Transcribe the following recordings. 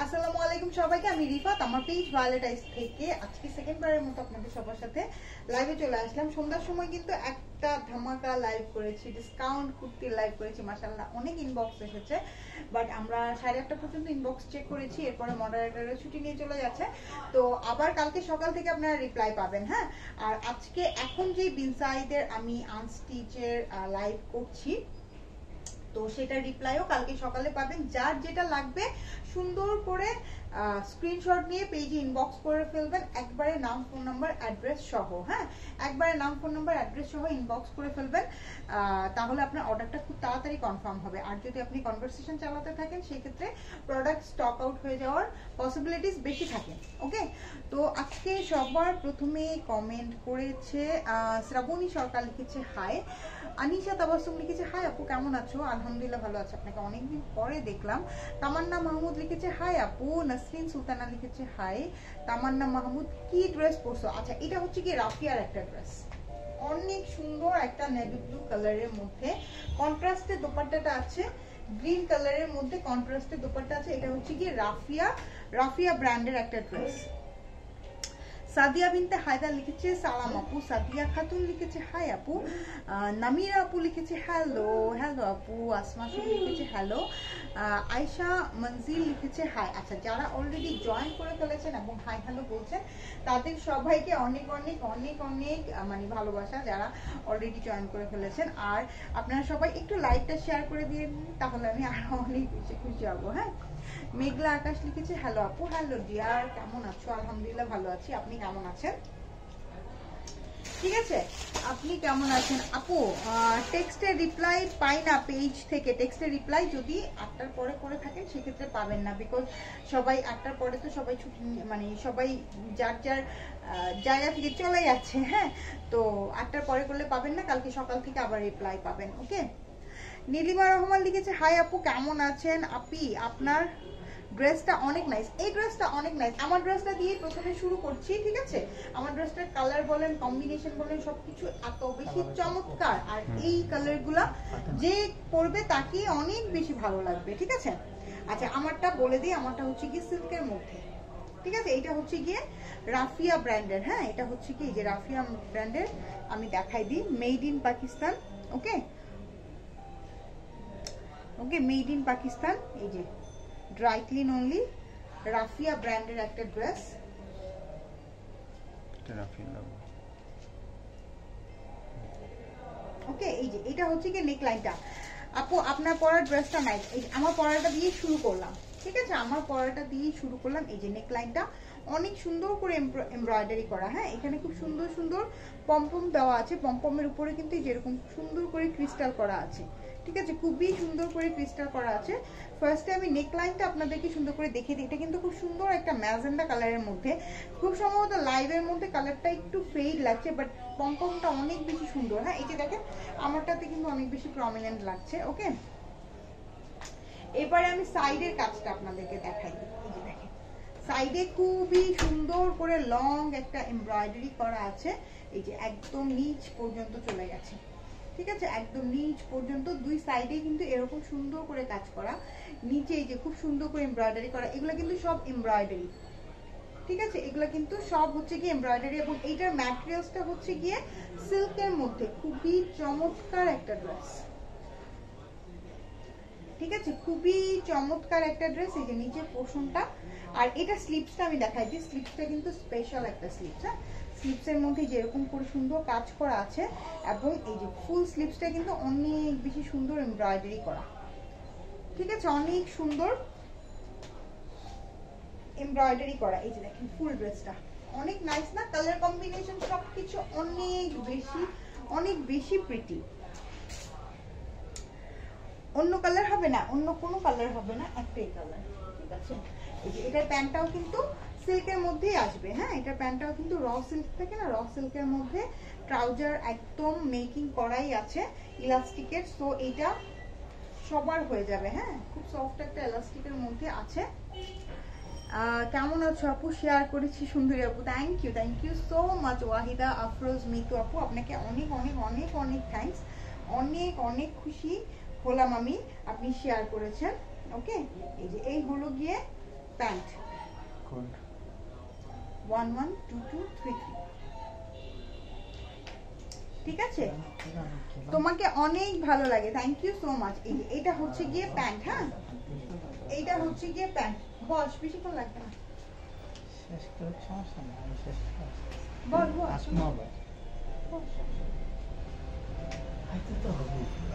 আসসালামু আলাইকুম সবাইকে, আমি রিফাত আমার পেজ ভায়োলেট আইস থেকে আজকে সেকেন্ডবারের মতো আপনাদের সবার সাথে লাইভে চলে আসলাম। সন্ধ্যার সময় কিন্তু একটা ধামাকা লাইভ করেছি, ডিসকাউন্ট কুর্তির লাইভ করেছি। মাশাআল্লাহ অনেক ইনবক্স এসেছে, বাট আমরা 8:30 পর্যন্ত ইনবক্স চেক করেছি, এরপরে মডারেটরের ছুটি নিয়ে চলে যাচ্ছে। তো আবার কালকে সকাল থেকে আপনারা রিপ্লাই পাবেন। হ্যাঁ, আর আজকে এখন যে বিনসাইদের আমি আনস্টিচের লাইভ করছি, তো সেটা রিপ্লাইও কালকে সকালে পাবেন। যার যেটা লাগবে সুন্দর করে স্ক্রিনশট নিয়ে পেজে ইনবক্স করে ফেলবেন, একবারে নাম ফোন নাম্বার অ্যাড্রেস সহ। হ্যাঁ, একবারে নাম ফোন নাম্বার অ্যাড্রেস সহ ইনবক্স করে ফেলবেন, তাহলে আপনার অর্ডারটা খুব তাড়াতাড়ি কনফার্ম হবে। আর যদি আপনি কনভারসেশন চালাতে থাকেন সেক্ষেত্রে প্রোডাক্ট স্টক আউট হয়ে যাওয়ার পসিবিলিটিস বেশি থাকে। ওকে, তো আজকে সবার প্রথমে কমেন্ট করেছে শ্রাবণী সরকার, লিখেছে হাই। আনিশা তাবাসসুম লিখেছে হাই আপু, কেমন আছো? আলহামদুলিল্লাহ ভালো আছে, আপনাকে অনেকদিন পরে দেখলাম। তামান্না মাহমুদ লিখেছে হাই আপু। নাসরিন সুলতানা লিখেছে হাই। তামান্না মাহমুদ, কি ড্রেস পরছো? আচ্ছা, এটা হচ্ছে কি রাফিয়ার একটা ড্রেস, অনেক সুন্দর একটা নেভি ব্লু কালারের মধ্যে কন্ট্রাস্টে দোপাট্টাটা আছে, গ্রিন কালারের মধ্যে কন্ট্রাস্টে দোপাট্টা আছে। এটা হচ্ছে কি রাফিয়া ব্র্যান্ডের একটা ড্রেস। সাদিয়া বিনতে হায়দার লিখেছে সালাম আপু। সাদিয়া খাতুন লিখেছে হাই আপু। নামিরা আপু লিখেছে হ্যালো আপু। আসমা শুরু লিখেছে হ্যালো। আয়শা মনজিল লিখেছে হাই। আচ্ছা, যারা অলরেডি জয়েন করে ফেলেছেন এবং হাই হ্যালো বলছেন তাদের সবাইকে অনেক অনেক অনেক অনেক মানে ভালোবাসা, যারা অলরেডি জয়েন করে ফেলেছেন। আর আপনারা সবাই একটু লাইভটা শেয়ার করে দিয়ে, তাহলে আমি আরো অনেক বেশি খুশি হবো। হ্যাঁ, মেঘলা আকাশ লিখেছে হ্যালো আপু। হ্যালো ডিয়ার, কেমন আছো? আলহামদুলিল্লাহ ভালো আছি, আপনি কেমন আছেন? ঠিক আছে, আপনি কেমন আছেন আপু? টেক্সটে রিপ্লাই পাই না পেজ থেকে। টেক্সটে রিপ্লাই যদি 8টার পরে করে থাকেন সেক্ষেত্রে পাবেন না, বিকজ সবাই 8টার পরে তো সবাই ছুটি, মানে সবাই যার যার জায়গা থেকে চলে যাচ্ছে। হ্যাঁ, তো 8টার পরে করলে পাবেন না, কালকে সকাল থেকে আবার রিপ্লাই পাবেন। ওকে, নীলিমা রহমান লিখেছে হাই আপু, কেমন আছেন? আপি আপনার ড্রেসটা অনেক নাইস। এই ড্রেসটা অনেক নাইস, আমার ড্রেসটা দিয়ে প্রথমে শুরু করছি। ঠিক আছে, আমার ড্রেসটার কালার বলেন, কম্বিনেশন বলেন, সবকিছু এত বেশি চমৎকার। আর এই কালারগুলা যে পরবে তাকে অনেক বেশি ভালো লাগবে। ঠিক আছে, আচ্ছা আমারটা বলে দিই, আমারটা হচ্ছে কি সিল্কের মধ্যে। ঠিক আছে, এটা হচ্ছে গিয়ে রাফিয়া ব্র্যান্ডের। হ্যাঁ, এটা হচ্ছে কি যে রাফিয়া ব্র্যান্ডের, আমি দেখাই দিই, made in Pakistan. Okay, made in Pakistan. এই যে ড্রাই ক্লিন অনলি, রাফিয়া ব্র্যান্ডের একটা ড্রেস। ওকে, এই যে এটা হচ্ছে কি নেকলাইনটা। আপু আপনার পরার ড্রেসটা নাই, এই আমার পরাটা দিয়ে শুরু করলাম। ঠিক আছে, আমার পরাটা দিয়ে শুরু করলাম। এই যে নেকলাইনটা অনেক সুন্দর করে এমব্রয়ডারি করা। হ্যাঁ, এখানে খুব সুন্দর সুন্দর পমপম দেওয়া আছে, পমপমের উপরে কিন্তু যেরকম সুন্দর করে ক্রিস্টাল করা আছে। ঠিক আছে, খুবই সুন্দর করে ক্রিস্টাল করা আছে। ফার্স্টে আমি নেকলাইনটা আপনাদেরকে সুন্দর করে দেখিয়ে দিই। এটা কিন্তু খুব সুন্দর একটা ম্যাজেন্ডা কালারের মধ্যে, খুব সম্ভবত লাইভের মধ্যে কালারটা একটু ফেড লাগছে, বাট পমপমটা অনেক বেশি সুন্দর। হ্যাঁ, এই যে দেখেন আমারটাতে কিন্তু অনেক বেশি প্রমিনেন্ট লাগছে। ওকে, এবারে আমি সাইডের কাজটা আপনাদেরকে দেখাই। এই যে দেখেন সাইডে খুবই সুন্দর করে লং একটা এমব্রয়ডারি করা আছে। এই যে একদম নিচ পর্যন্ত চলে গেছে। ঠিক আছে, একদম নিচ পর্যন্ত দুই সাইডে কিন্তু এরকম সুন্দর করে কাজ করা। নিচে এই যে খুব সুন্দর করে এমব্রয়ডারি করা, এগুলো কিন্তু সব এমব্রয়ডারি। ঠিক আছে, এগুলো কিন্তু সব হচ্ছে গিয়ে এমব্রয়ডারি, এবং এইটার ম্যাটেরিয়ালসটা হচ্ছে গিয়ে সিল্কের মধ্যে। খুবই চমৎকার একটা ড্রেস। ঠিক আছে, খুবই চমৎকার একটা ড্রেস। এই যে নিচের পোর্শনটা, আর এটা স্লিপসটা আমি দেখাই দিই। স্লিপসটা কিন্তু স্পেশাল একটা স্লিপস। হ্যাঁ, স্লিপসের মধ্যে যেরকম করে সুন্দর কাজ করা আছে, এবং এই যে ফুল স্লিপসটা কিন্তু অনেক বেশি সুন্দর এমব্রয়ডারি করা। ঠিক আছে, অনেক সুন্দর এমব্রয়ডারি করা। এই যে দেখেন ফুল ড্রেসটা অনেক নাইস না? কালার কম্বিনেশন সবকিছু অনেক বেশি প্রিটি। অন্য কালার হবে না, অন্য কোনো কালার হবে না, একটাই কালার। ঠিক আছে, এই যে এটার প্যান্টটাও কিন্তু সিল্কের মধ্যেই আসবে। হ্যাঁ, এটার প্যান্টটাও কিন্তু র সিল্ক থাকে না, র সিল্কের মধ্যে ট্রাউজার একদম মেকিং করাই আছে ইলাস্টিকের। সো এটা সবার হয়ে যাবে। হ্যাঁ, খুব সফট একটা ইলাস্টিকের মধ্যে আছে। কেমন আছো আপু? শেয়ার করেছি সুন্দরী আপু, thank you so much. Wahida Afroz Mitu আপু, আপনাকে অনেক অনেক অনেক অনেক থ্যাংকস। অনেক অনেক খুশি হলাম আমি, আপনি শেয়ার করেছেন। ওকে, এই যে এই হলো গিয়ে প্যান্ট 112233, ঠিক আছে? তোমাকে অনেক ভালো লাগে, থ্যাংক ইউ সো মাচ। এই যে এটা হচ্ছে গিয়ে প্যান্ট, হ্যাঁ এইটা হচ্ছে গিয়ে প্যান্ট। বস, বেশিক্ষণ লাগবে না, শেষ করে সমস্যা নেই, আমি শেষ করে বল বল। আসবো আবার।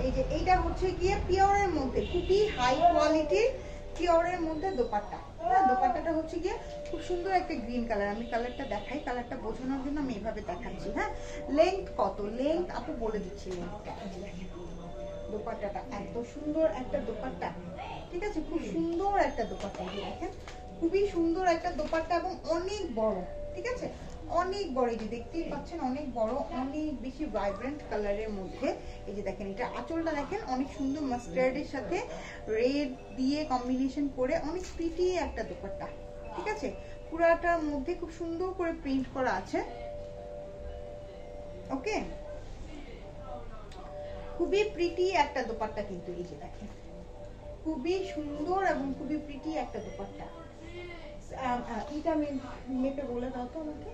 এই যে এইটা হচ্ছে গিয়ে পিওরের মধ্যে, খুবই হাই কোয়ালিটির পিওরের মধ্যে দোপাট্টা। হ্যাঁ, দোপাট্টাটা হচ্ছে গিয়ে খুব সুন্দর একটা গ্রিন কালার। আমি কালারটা দেখাই, কালারটা বোঝানোর জন্য আমি এইভাবে দেখাচ্ছি। হ্যাঁ, লেন্থ কত, লেন্থ আপু বলে দিচ্ছি লেন্থটা। দোপাট্টাটা এত সুন্দর একটা দোপাট্টা, ঠিক আছে? খুব সুন্দর একটা দোপাট্টা, দেখেন খুবই সুন্দর একটা দোপাট্টা এবং অনেক বড়, ঠিক আছে? অনেক বড়, এই যে দেখতেই পাচ্ছেন অনেক বড়, অনেক বেশি ভাইব্রেন্ট কালারের মধ্যে। এই যে দেখেন এটা আঁচলটা দেখেন অনেক সুন্দর মাস্টার্ডের সাথে রেড দিয়ে কম্বিনেশন করে অনেক প্রিটি একটা দোপাট্টা, ঠিক আছে? পুরাটার মধ্যে খুব সুন্দর করে প্রিন্ট করা আছে। ওকে, খুবই প্রিটি একটা দোপাট্টা কিন্তু, এই যে দেখেন খুবই সুন্দর এবং খুবই প্রিটি একটা দোপাট্টা। এটা মেপে বলে দাও তো আমাকে,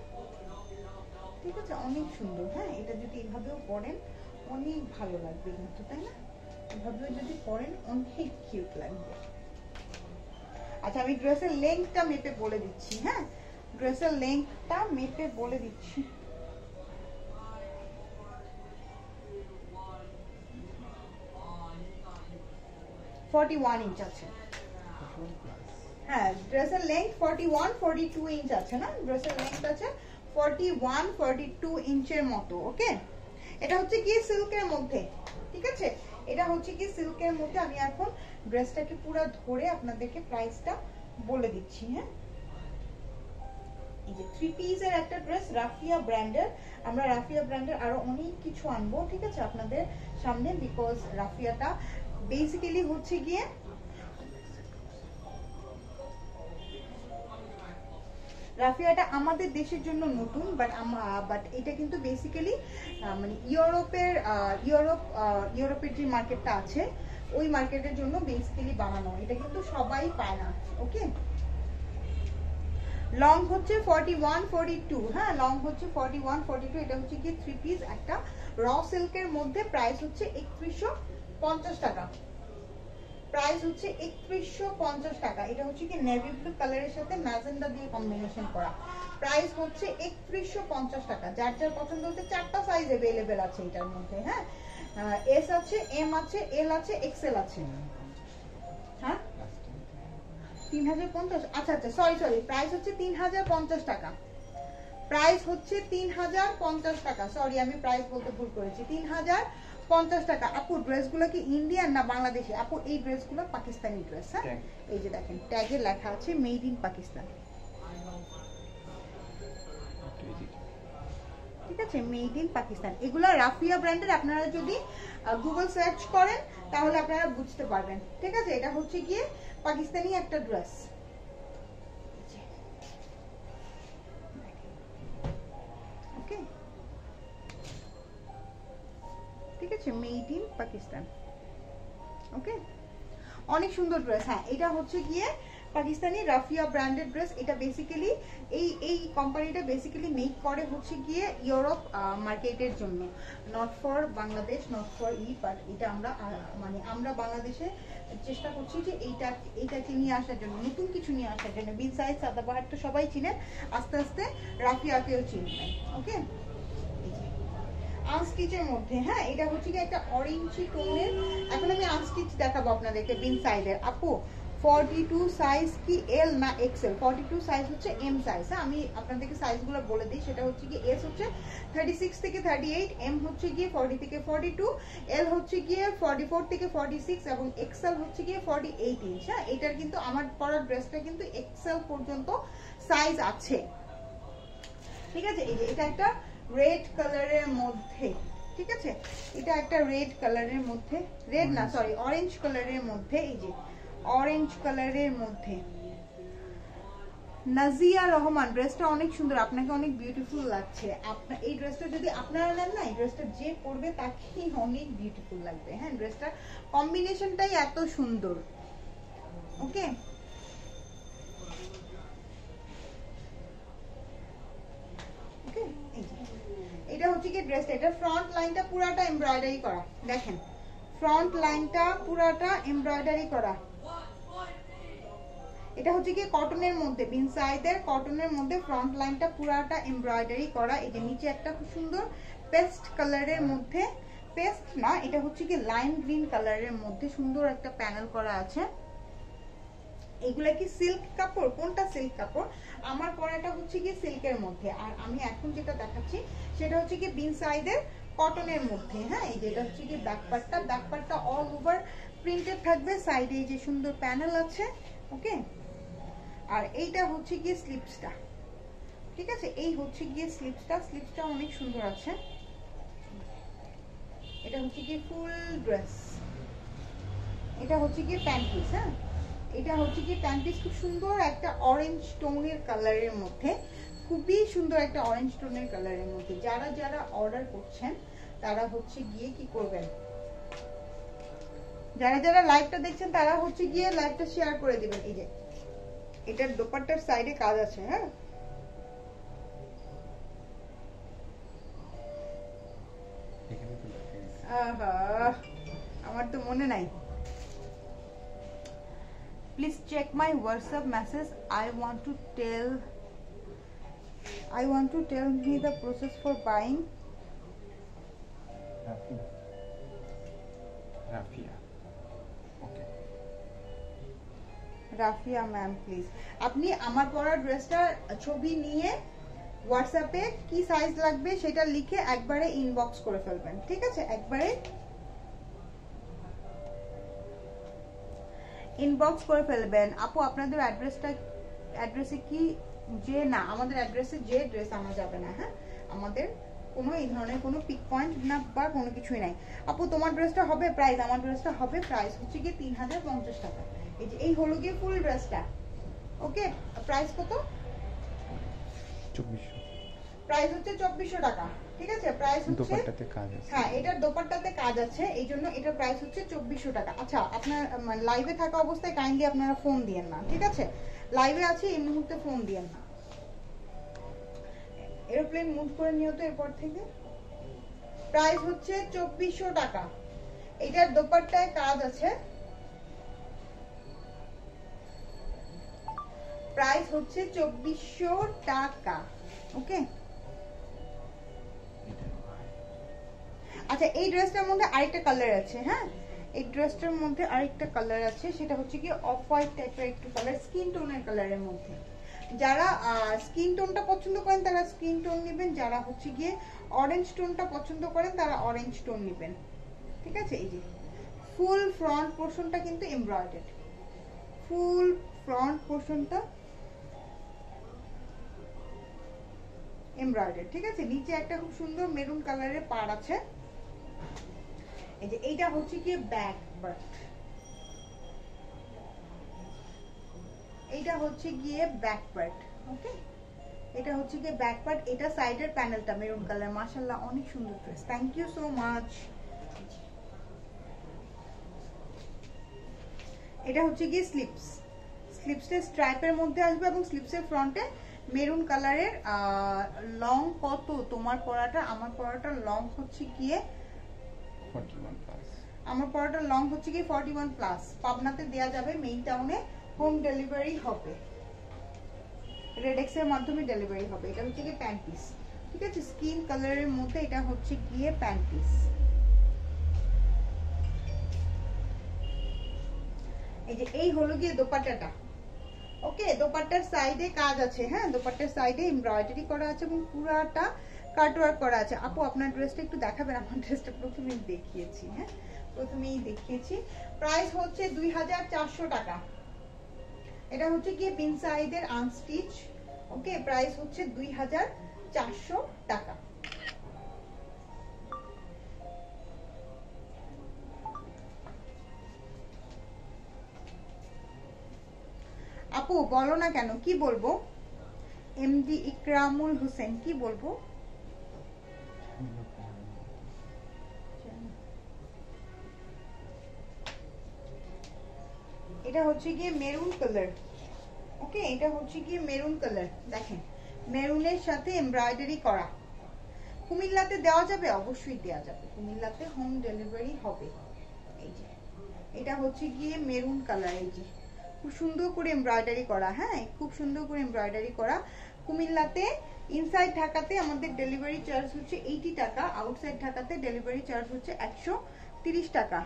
ঠিক আছে? অনেক সুন্দর। হ্যাঁ, এটা যদি এভাবেও পরেন অনেক ভালো লাগবে কিন্তু, তাই না? এভাবেও যদি পরেন অনেক কিউট লাগবে। আচ্ছা, আমি ড্রেসের লেন্থটা মেপে বলে দিচ্ছি। হ্যাঁ, ড্রেসের লেন্থটা মেপে বলে দিচ্ছি। ইঞ্চ আছে। হ্যাঁ, ড্রেসের লেন্থ 41-42 ইঞ্চ আছে না? ড্রেসের লেন্থ আছে 41-42 ইঞ্চের মতো। ওকে, এটা হচ্ছে কি সিল্কের মধ্যে, ঠিক আছে? এটা হচ্ছে কি সিল্কের মধ্যে। আমি এখন ড্রেসটাকে পুরো ধরে আপনাদেরকে প্রাইসটা বলে দিচ্ছি। হ্যাঁ, এই যে 3 পিসের একটা ড্রেস, রাফিয়া ব্র্যান্ডের। আমরা রাফিয়া ব্র্যান্ডের আরো অনেক কিছু আনবো, ঠিক আছে, আপনাদের সামনে, বিকজ রাফিয়াটা বেসিক্যালি হচ্ছে গিয়ে রাফিয়াটা আমাদের দেশের জন্য নতুন, বাট এটা কিন্তু বেসিক্যালি মানে ইউরোপের যে মার্কেটটা আছে ওই মার্কেটের জন্য বেসিক্যালি বানানো। এটা কিন্তু সবাই পায় না। ওকে, লং হচ্ছে 41-42। হ্যাঁ, লং হচ্ছে 41-42। এটা হচ্ছে কি 3 পিস একটা র সিল্কের মধ্যে। প্রাইস হচ্ছে 3150 টাকা। প্রাইস হচ্ছে 3150 টাকা। এটা হচ্ছে কি নেভি ব্লু কালারের সাথে ম্যাজেন্ডা দিয়ে কম্বিনেশন করা। প্রাইস হচ্ছে 3150 টাকা। যার যার পছন্দ হচ্ছে 4টা সাইজ अवेलेबल আছে এটার মধ্যে। হ্যাঁ, এস আছে, এম আছে, এল আছে, এক্সেল আছে। হ্যাঁ, 3050। আচ্ছা আচ্ছা, সরি, প্রাইস হচ্ছে 3050 টাকা। প্রাইস হচ্ছে 3050 টাকা। সরি, আমি প্রাইস বলতে ভুল করেছি। 3050 টাকা। আপু, ড্রেসগুলো কি ইন্ডিয়ান না বাংলাদেশি? আপু, এই ড্রেসগুলো পাকিস্তানি ড্রেস। হ্যাঁ, এই যে দেখেন ট্যাগে লেখা আছে মেড ইন পাকিস্তান, ঠিক আছে? Made in Pakistan. এগুলো রাফিয়া ব্র্যান্ডের। আপনারা যদি গুগল সার্চ করেন তাহলে আপনারা বুঝতে পারবেন, ঠিক আছে? এটা হচ্ছে গিয়ে পাকিস্তানি একটা ড্রেস। ওকে, ঠিক আছে, মেড ইন পাকিস্তান। ওকে, অনেক সুন্দর ড্রেস। হ্যাঁ, এটা হচ্ছে গিয়ে পাকিস্তানি রাফিয়া ব্র্যান্ডেড ড্রেস। এটা বেসিক্যালি এই কোম্পানিটা বেসিক্যালি মেক করে হচ্ছে গিয়ে ইউরোপ মার্কেটের জন্য, not for Bangladesh, not for but এটা আমরা বাংলাদেশে চেষ্টা করছি যে এইটাকে নিয়ে আসার জন্য, নতুন কিছু নিয়ে আসার জন্য। বিন সাইদ, সাদাবাহার তো সবাই চিনেন, আস্তে আস্তে রাফিয়াকেও চিনবেন। ওকে, আনস্টিচের মধ্যে। হ্যাঁ, এটা হচ্ছে কি একটা অরেঞ্জি টোনের। এখন আমি আনস্টিচ দেখাবো আপনাদেরকে বিন সাইডের। আপু, 42 সাইজ কি এল না এক্সেল? 42 সাইজ হচ্ছে এম সাইজ। হ্যাঁ, আমি আপনাদেরকে সাইজগুলো বলে দিই। সেটা হচ্ছে কি এস হচ্ছে 36 থেকে 38, এম হচ্ছে গিয়ে 40 থেকে 42, এল হচ্ছে গিয়ে 44 থেকে 46 এবং এক্সেল হচ্ছে গিয়ে 48 ইঞ্চ। হ্যাঁ, এটার কিন্তু আমার পরা ড্রেসটা কিন্তু এক্সেল পর্যন্ত সাইজ আছে, ঠিক আছে? এই যে এটা একটা রেড কালারের মধ্যে, ঠিক আছে? এটা একটা রেড কালারের মধ্যে, রেড না সরি অরেঞ্জ কালারের মধ্যে। এই যে অরেঞ্জ কালারের মধ্যে নাজিয়া রহমান, ড্রেসটা অনেক সুন্দর, আপনাকে অনেক বিউটিফুল লাগছে। আপনার এই ড্রেসটা যদি আপনারা নেন না, এই ড্রেসটা যে পরবে তাকেই অনেক বিউটিফুল লাগবে। হ্যাঁ, ড্রেসটার কম্বিনেশনটাই এত সুন্দর। ওকে, ওকে, এটা হচ্ছে কি ড্রেসটা, এটা ফ্রন্ট লাইনটা পুরাটা এমব্রয়ডারি করা। দেখেন ফ্রন্ট লাইনটা পুরাটা এমব্রয়ডারি করা। এটা হচ্ছে কি কটনের মধ্যে, বিনসাইডের কটনের মধ্যে ফ্রন্ট লাইনটা পুরাটা এমব্রয়ডারি করা। এই যে নিচে একটা খুব সুন্দর পেস্ট কালারের মধ্যে, পেস্ট না, এটা হচ্ছে কি লাইম গ্রিন কালারের মধ্যে সুন্দর একটা প্যানেল করা আছে। এগুলা কি সিল্ক কাপড়? কোনটা সিল্ক কাপড়? আমার পরাটা হচ্ছে কি সিল্কের মধ্যে, আর আমি এখন যেটা দেখাচ্ছি সেটা হচ্ছে কি বিনসাইডের কটনের মধ্যে। হ্যাঁ, এই যে এটা হচ্ছে কি ব্যাক পার্টটা, ব্যাক পার্টটা অল ওভার প্রিন্টেড থাকবে, সাইডে এই যে সুন্দর প্যানেল আছে। ওকে, আর এইটা হচ্ছে গিয়ে স্লিপসটা, ঠিক আছে, এই হচ্ছে গিয়ে স্লিপসটা, স্লিপসটা অনেক সুন্দর আছে। এটা হচ্ছে গিয়ে ফুল ড্রেস, এটা হচ্ছে গিয়ে প্যান্ট পিস। হ্যাঁ, এটা হচ্ছে গিয়ে প্যান্ট পিস, খুব সুন্দর একটা অরেঞ্জ টোনের কালারের মধ্যে, খুবই সুন্দর একটা অরেঞ্জ টোনের কালারের মধ্যে। যারা যারা অর্ডার করছেন তারা হচ্ছে গিয়ে কি করবেন, যারা যারা লাইভটা দেখছেন তারা হচ্ছে গিয়ে লাইভটা শেয়ার করে দিবেন। এই যে এটার দোপাট্টার সাইডে কাজ আছে। হ্যাঁ, আমার তো মনে নাই। Please check my WhatsApp message. I want to tell me the process for buying. Rafia, okay, Rafia ma'am please আপনি আমার পরা ড্রেসটার ছবি নিয়ে হোয়াটসঅ্যাপে কি সাইজ লাগবে সেটা লিখে একবারে ইনবক্স করে ফেলবেন, ঠিক আছে? একবারে ইনবক্স করে ফেলবেন। আপু আপনাদের অ্যাড্রেসে কি যে না, আমাদের অ্যাড্রেসে যে ড্রেস আনা যাবে না। হ্যাঁ, আমাদের কোনো এই ধরনের কোনো পিক পয়েন্ট না বা কোনো কিছুই নাই। আপু তোমার ড্রেসটা হবে প্রাইস, আমার ড্রেসটা হবে প্রাইস হচ্ছে গিয়ে 3050 টাকা। এই যে এই হলো গিয়ে ফুল ড্রেসটা। ওকে, প্রাইস কত? 2400। প্রাইস হচ্ছে 2400 টাকা, ঠিক আছে? প্রাইস হচ্ছে দোপাট্টাতে কাজ আছে। হ্যাঁ, এটার দোপাট্টাতে কাজ আছে, এই জন্য এটার প্রাইস হচ্ছে 2400 টাকা। আচ্ছা, আপনার লাইভে থাকা অবস্থায় কাইন্ডলি আপনারা ফোন দিয়েন না, ঠিক আছে? লাইভে আছে এই মুহূর্তে ফোন দিয়েন না। এরোপ্লেন মুভ করে নিও তো এরপর থেকে। প্রাইস হচ্ছে 2400 টাকা। এটার দোপাট্টায় কাজ আছে, প্রাইস হচ্ছে 2400 টাকা। ওকে, আচ্ছা এই ড্রেসটার মধ্যে আরেকটা কালার আছে। হ্যাঁ, এই ড্রেসটার মধ্যে আরেকটা কালার আছে, সেটা হচ্ছে কি অফ হোয়াইট টাইপের একটু কালার, স্কিন টোনের কালারের মধ্যে। যারা স্কিন টোনটা পছন্দ করেন তারা স্কিন টোন নেবেন, যারা হচ্ছে গিয়ে অরেঞ্জ টোনটা পছন্দ করেন তারা অরেঞ্জ টোন নেবেন, ঠিক আছে? এই যে ফুল ফ্রন্ট পোর্শনটা কিন্তু এমব্রয়ডার্ড, ফুল ফ্রন্ট পোর্শনটা এমব্রয়ডার্ড, ঠিক আছে? নিচে একটা খুব সুন্দর মেরুন কালারের পাড় আছে। এই যে এইটা হচ্ছে কি ব্যাক পার্ট, এইটা হচ্ছে গিয়ে ব্যাক পার্ট। ওকে, এটা হচ্ছে গিয়ে ব্যাক পার্ট, এটা সাইডের প্যানেলটা মেরুন কালার। মাশাআল্লাহ অনেক সুন্দর dress, thank you so much. এটা হচ্ছে গিয়ে স্লিপস, স্লিপসের স্ট্রাইপের মধ্যে আসবে এবং স্লিপসের ফ্রন্টে মেরুন কালারের। লং কত তোমার পরাটা? আমার পরাটা লং হচ্ছে গিয়ে 41 প্লাস। আমার পরাটা লং হচ্ছে গিয়ে 41 প্লাস। পাবনাতে দেয়া যাবে, মেইন টাউনে হোম ডেলিভারি হবে, রেডেক্স এর মাধ্যমে ডেলিভারি হবে। এটা হচ্ছে গিয়ে প্যান্ট পিস, ঠিক আছে? স্কিন কালারের মধ্যে এটা হচ্ছে গিয়ে প্যান্ট পিস। এই যে এই হলো গিয়ে দোপাট্টাটা। ওকে, দোপাট্টার সাইডে কাজ আছে। হ্যাঁ, দোপাট্টার সাইডে এমব্রয়ডারি করা আছে এবং পুরাটা কাটওয়ার্ক করা আছে। আপু আপনার ড্রেসটা একটু দেখাবেন? আমার ড্রেসটা প্রথমেই দেখিয়েছি। হ্যাঁ, প্রথমেই দেখিয়েছি। প্রাইস হচ্ছে 2400 টাকা। এটা হচ্ছে কি ইনসাইডের আনস্টিচ। ওকে, প্রাইস হচ্ছে 2400 টাকা। আপু বলো না কেন, কি বলবো? এমডি ইকরামুল হোসেন, কি বলবো, এটা হচ্ছে গিয়ে মেরুন কালার। ওকে, এটা হচ্ছে গিয়ে মেরুন কালার, দেখেন মেরুনের সাথে এমব্রয়ডারি করা। কুমিল্লাতে দেওয়া যাবে, অবশ্যই দেওয়া যাবে, কুমিল্লাতে হোম ডেলিভারি হবে। এই যে এটা হচ্ছে গিয়ে মেরুন কালার, এই যে খুব সুন্দর করে এমব্রয়ডারি করা, হ্যাঁ খুব সুন্দর করে এমব্রয়ডারি করা। কুমিল্লাতে ইনসাইড ঢাকাতে আমাদের ডেলিভারি চার্জ হচ্ছে 80 টাকা, আউটসাইড ঢাকাতে ডেলিভারি চার্জ হচ্ছে 130 টাকা।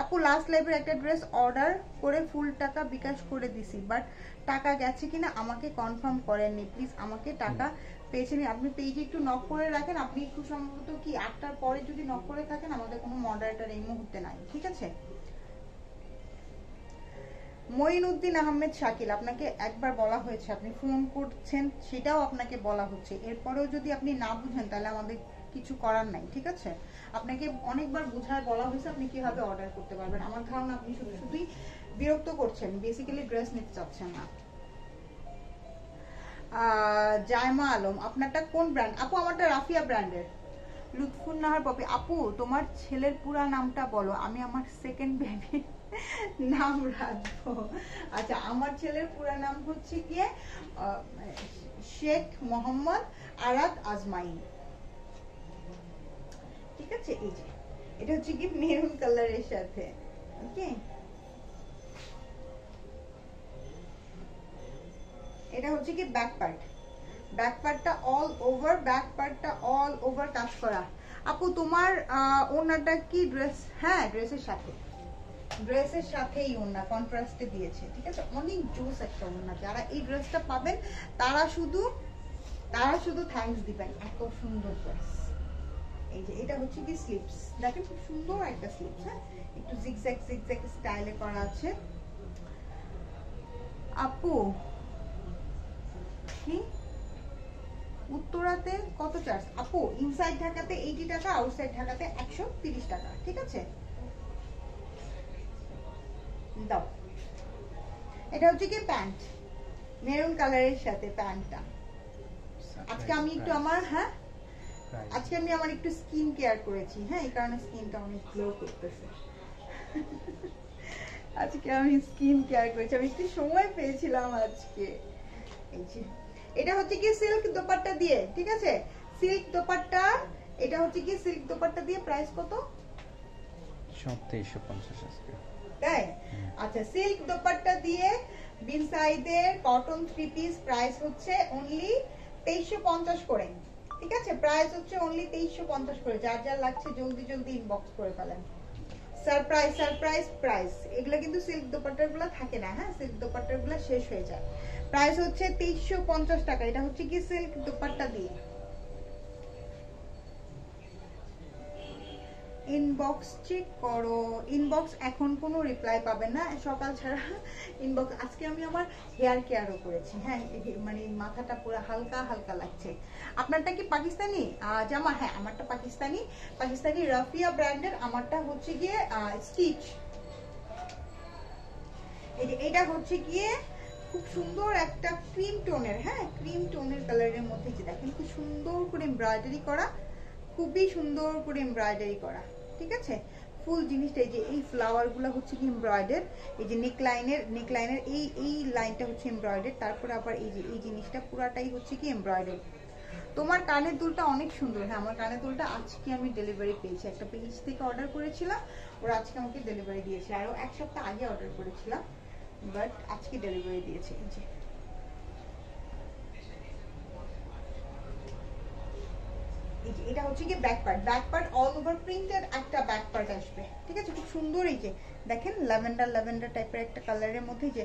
আপু লাস্ট লাইভের একটা ড্রেস অর্ডার করে ফুল টাকা বিকাশ করে দিছি, বাট টাকা গেছে কিনা আমাকে কনফার্ম করেননি, প্লিজ আমাকে টাকা পেয়েছেন। আপনি পেজে একটু নক করে রাখেন, আপনি একটু সম্ভবত কি 8টার পরে যদি নক করে থাকেন, আমাদের কোনো মডারেটর এই মুহূর্তে নাই, ঠিক আছে। মঈনুদ্দিন আহমেদ শাকিল, আপনাকে একবার বলা হয়েছে, আপনি ফোন করছেন সেটাও আপনাকে বলা হচ্ছে, এরপরেও যদি আপনি না বুঝেন তাহলে আমাদের কিছু করার নাই, ঠিক আছে। আপনাকে অনেকবার বোঝায় বলা হয়েছে আপনি কিভাবে অর্ডার করতে পারবেন। আমার ধারণা আপনি শুধু শুধুই বিরক্ত করছেন, বেসিক্যালি ড্রেস নিতে চাচ্ছেন না। জায়মা আলম, আপনারটা কোন ব্র্যান্ড? আপু আমারটা রাফিয়া ব্র্যান্ডের। লুৎফুন নাহার পপি, আপু তোমার ছেলের পুরা নামটা বলো, আমি আমার সেকেন্ড বেবি নাম রাখবো। আচ্ছা, আমার ছেলের পুরা নাম হচ্ছে গিয়ে শেখ মোহাম্মদ আরাদ আজমাইন, ঠিক আছে। এই যে এটা হচ্ছে কি মেরুন কালারের সাথে, ওকে। এটা হচ্ছে কি ব্যাক পার্ট, ব্যাক পার্টটা অল ওভার, ব্যাক পার্টটা অল ওভার কাজ করা। আপু তোমার ওনাটা কি ড্রেস? হ্যাঁ ড্রেসের সাথে, ড্রেসের সাথেই ওনা কন্ট্রাস্টে দিয়েছে, ঠিক আছে। অনেক জোস একটা ওনা, যারা এই ড্রেসটা পাবেন তারা শুধু থ্যাঙ্কস দিবেন, এত সুন্দর ড্রেস। এই যে এটা হচ্ছে কি স্লিপস, দেখেন খুব সুন্দর একটা স্লিপস, হ্যাঁ একটু জিগজ্যাগ জিগজ্যাগ স্টাইলে করা আছে। আপু কি উত্তরাতে কত চার্জ? আপু ইনসাইড ঢাকাতে 80 টাকা, আউটসাইড ঢাকাতে 130 টাকা, ঠিক আছে। দাও, এটা হচ্ছে কি প্যান্ট, মেরুন কালারের সাথে প্যান্টটা। আজকে আমি একটু আমার আজকে আমি আমার একটু স্কিন কেয়ার করেছি, হ্যাঁ এই কারণে স্কিনটা অনেক গ্লো করতেছে। আজকে আমি স্কিন কেয়ার করেছি, আমি একটু সময় পেয়েছিলাম আজকে। এই যে এটা হচ্ছে কি সিল্ক দোপাট্টা দিয়ে, ঠিক আছে, সিল্ক দোপাট্টা। এটা হচ্ছে কি সিল্ক দোপাট্টা দিয়ে, প্রাইস কত? সব 2350 আজকে, তাই? আচ্ছা, সিল্ক দোপাট্টা দিয়ে বিন সাইদের কটন 3 পিস প্রাইস হচ্ছে অনলি 2350 করে, ঠিক আছে। প্রাইস হচ্ছে অনলি 2350 করে। যার যার লাগছে জলদি জলদি ইনবক্স করে ফেলেন। সারপ্রাইজ সারপ্রাইজ প্রাইস, এগুলা কিন্তু সিল্ক দোপাট্টাগুলো থাকে না, হ্যাঁ সিল্ক দোপাট্টাগুলো শেষ হয়ে যায়। প্রাইস হচ্ছে 2350 টাকা। এটা হচ্ছে কি সিল্ক দোপাট্টা দিয়ে। ইনবক্স চেক করো, ইনবক্স এখন কোনো রিপ্লাই পাবেন না সকাল ছাড়া ইনবক্স। আজকে আমি আমার হেয়ার কেয়ারও করেছি, হ্যাঁ মানে মাথাটা পুরো হালকা হালকা লাগছে। আপনারটা কি পাকিস্তানি জামা? হ্যাঁ আমারটা পাকিস্তানি, পাকিস্তানি রাফিয়া ব্র্যান্ডের। আমারটা হচ্ছে গিয়ে স্টিচ। এটা হচ্ছে গিয়ে খুব সুন্দর একটা ক্রিম টোনের, হ্যাঁ ক্রিম টোনের কালারের মধ্যে, যে দেখেন খুব সুন্দর করে এমব্রয়ডারি করা, খুবই সুন্দর করে এমব্রয়ডারি করা, ঠিক আছে। ফুল জিনিসটা এই যে এই ফ্লাওয়ার গুলো হচ্ছে কি এমব্রয়ডার, এই যে নেকলাইনের এই লাইনটা হচ্ছে এমব্রয়ডার, তারপরে আবার এই যে এই জিনিসটা পুরাটাই হচ্ছে কি এমব্রয়ডার। তোমার কানের দুলটা অনেক সুন্দর। হ্যাঁ আমার কানের দুলটা আজকে আমি ডেলিভারি পেয়েছি, একটা পেজ থেকে অর্ডার করেছিলাম, ওরা আজকে আমাকে ডেলিভারি দিয়েছে। আরো এক সপ্তাহ আগে অর্ডার করেছিলাম, বাট আজকে ডেলিভারি দিয়েছে। এই যে এটা হচ্ছে কি back part, back part all over printed একটা ব্যাক পার্ট আসবে, ঠিক আছে। খুব সুন্দর, এই যে দেখেন ল্যাভেন্ডার টাইপের একটা কালারের মধ্যে, যে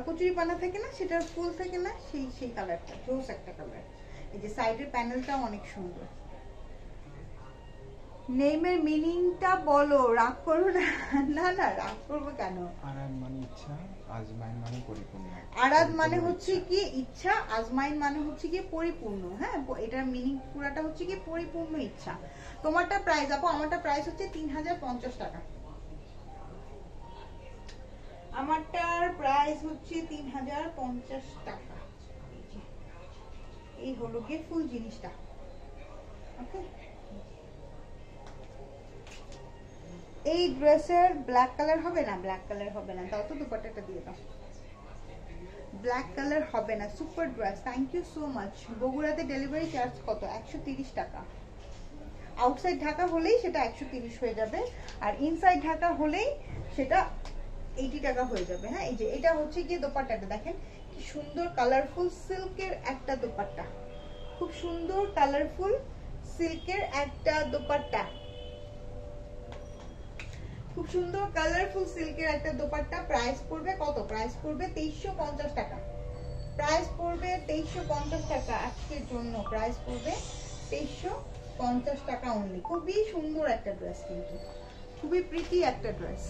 কচুরি পানা থাকে না, সেটার ফুল থাকে না, সেই কালারটা রোজ একটা কালার। এই যে সাইডের প্যানেলটাও অনেক সুন্দর। নেমের মিনিংটা বলো, রাগ করো না। না না রাগ করবো কেন? আরাদ মানে ইচ্ছা, আজমাইন মানে পরিপূর্ণ। আরাদ মানে হচ্ছে কি ইচ্ছা, আজমাইন মানে হচ্ছে কি পরিপূর্ণ, হ্যাঁ এটার মিনিং পুরাটা হচ্ছে কি পরিপূর্ণ ইচ্ছা। তোমারটা প্রাইস আপু? আমারটা প্রাইস হচ্ছে 3050 টাকা। আমারটার প্রাইস হচ্ছে 3050 টাকা। এই হলো গিয়ে ফুল জিনিসটা। ওকে, এই ড্রেসের ব্ল্যাক কালার হবে না, ব্ল্যাক কালার হবে না, তাও তো দুপাট্টাটা দিয়ে দাও। ব্ল্যাক কালার হবে না, super dress, thank you so much. বগুড়াতে ডেলিভারি চার্জ কত? 130 টাকা। আউটসাইড ঢাকা হলেই সেটা 130 হয়ে যাবে, আর ইনসাইড ঢাকা হলেই সেটা 80 টাকা হয়ে যাবে। হ্যাঁ, এই যে এটা হচ্ছে গিয়ে দোপাট্টাটা দেখেন কি সুন্দর কালারফুল সিল্কের একটা দোপাট্টা, খুব সুন্দর কালারফুল সিল্কের একটা দোপাট্টা, খুব সুন্দর কালারফুল সিল্কের একটা দোপাট্টা। প্রাইস পড়বে কত? প্রাইস পড়বে 2350 টাকা। প্রাইস পড়বে 2350 টাকা আজকের জন্য, প্রাইস পড়বে 2350 টাকা অনলি। খুবই সুন্দর একটা ড্রেস, কিন্তু খুবই প্রিটি একটা ড্রেস।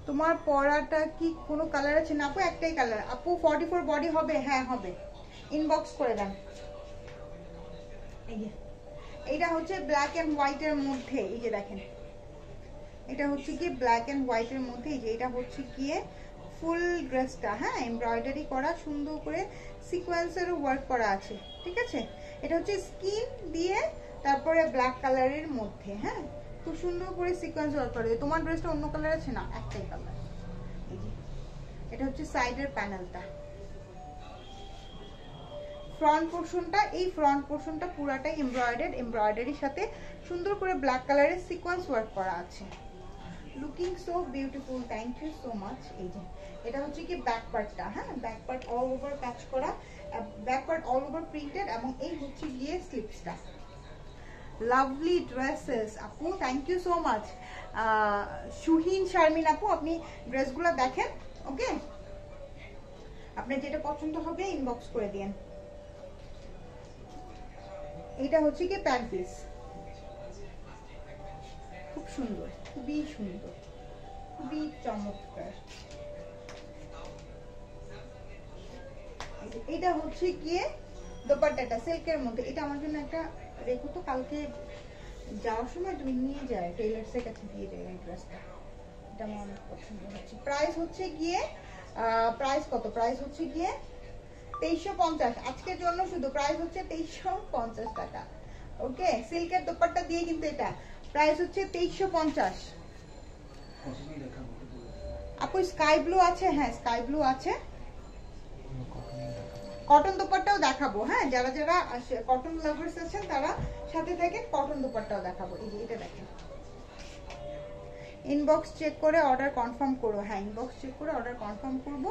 তোমার পরাটা কি কোনো কালার আছে না আপু? একটাই কালার আপু। 44 বডি হবে? হ্যাঁ হবে, ইনবক্স করে দেন। এই যে এটা হচ্ছে ব্ল্যাক এন্ড হোয়াইট এর মধ্যে, এই যে দেখেন এটা হচ্ছে কি ব্ল্যাক এন্ড হোয়াইট এর মধ্যে। এই যে এটা হচ্ছে গিয়ে ফুল ড্রেসটা, হ্যাঁ এমব্রয়ডারি করা, সুন্দর করে সিকোয়েন্সেরও ওয়ার্ক করা আছে, ঠিক আছে। এটা হচ্ছে স্কিন দিয়ে তারপরে ব্ল্যাক কালারের মধ্যে, হ্যাঁ খুব সুন্দর করে সিকোয়েন্স ওয়ার্ক করা। তোমার ড্রেসটা অন্য কালার আছে না? একটাই কালার। এই যে এটা হচ্ছে সাইডের প্যানেলটা, ফ্রন্ট পোর্শনটা, এই ফ্রন্ট পোর্শনটা পুরাটাই এমব্রয়ডার্ড, এমব্রয়ডারির সাথে সুন্দর করে ব্ল্যাক কালারের সিকোয়েন্স ওয়ার্ক করা আছে। Looking so beautiful, thank you so much. এই যে এটা হচ্ছে কি ব্যাক পার্টটা, হ্যাঁ back part all over patch করা, back part all over printed, এবং এই হচ্ছে গিয়ে স্লিপসটা। লাভলি ড্রেসেস আপু, থ্যাংক ইউ সো মাচ। সুহিন শারমিন আপু, আপনি ড্রেসগুলো দেখেন, ওকে আপনার যেটা পছন্দ হবে ইনবক্স করে দিন। এটা হচ্ছে কি প্যান্ট পিস, খুব সুন্দর, খুবই সুন্দর, খুবই চমৎকার। এটা হচ্ছে গিয়ে দোপাট্টাটা সিল্কের মধ্যে। এটা আমার জন্য একটা রেখো তো, কালকে যাওয়ার সময় তুমি নিয়ে যায়, টেইলার্সের কাছে দিয়ে দেয় এই ড্রেসটা, এটা আমার অনেক পছন্দ হচ্ছে। প্রাইস হচ্ছে গিয়ে প্রাইস কত? প্রাইস হচ্ছে গিয়ে 2350 আজকের জন্য শুধু। প্রাইস হচ্ছে 2350 টাকা, ওকে সিল্কের দোপাট্টা দিয়ে, কিন্তু এটা প্রাইস হচ্ছে 2350। আপু স্কাই ব্লু আছে? হ্যাঁ স্কাই ব্লু আছে। কটন দোপাট্টাও দেখাবো, হ্যাঁ যারা যারা কটন লাভার্স আছেন তারা সাথে থাকেন, কটন দোপাট্টাও দেখাবো। এই যে এটা দেখেন, ইনবক্স চেক করে অর্ডার কনফার্ম করো। হ্যাঁ ইনবক্স চেক করে অর্ডার কনফার্ম করব,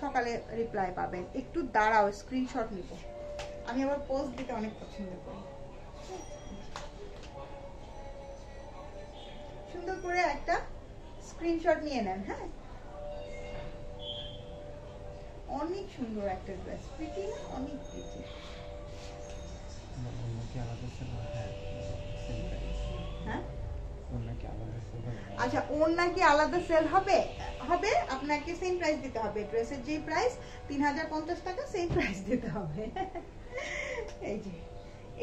সকালে রিপ্লাই পাবেন। একটু দাঁড়াও, স্ক্রিনশট নিব, আমি আবার পোস্ট দিতে অনেক পছন্দ করি। সুন্দর করে একটা স্ক্রিনশট নিয়ে নেন। হ্যাঁ অনেক সুন্দর একটা ড্রেস, প্রিটি না? অনেক প্রিটি। হ্যাঁ আচ্ছা, ওড়না কি আলাদা সেল হবে? হবে, আপনাকে সেম প্রাইস দিতে হবে। ড্রেসের যে প্রাইস 3050 টাকা, সেম প্রাইস দিতে হবে। এই যে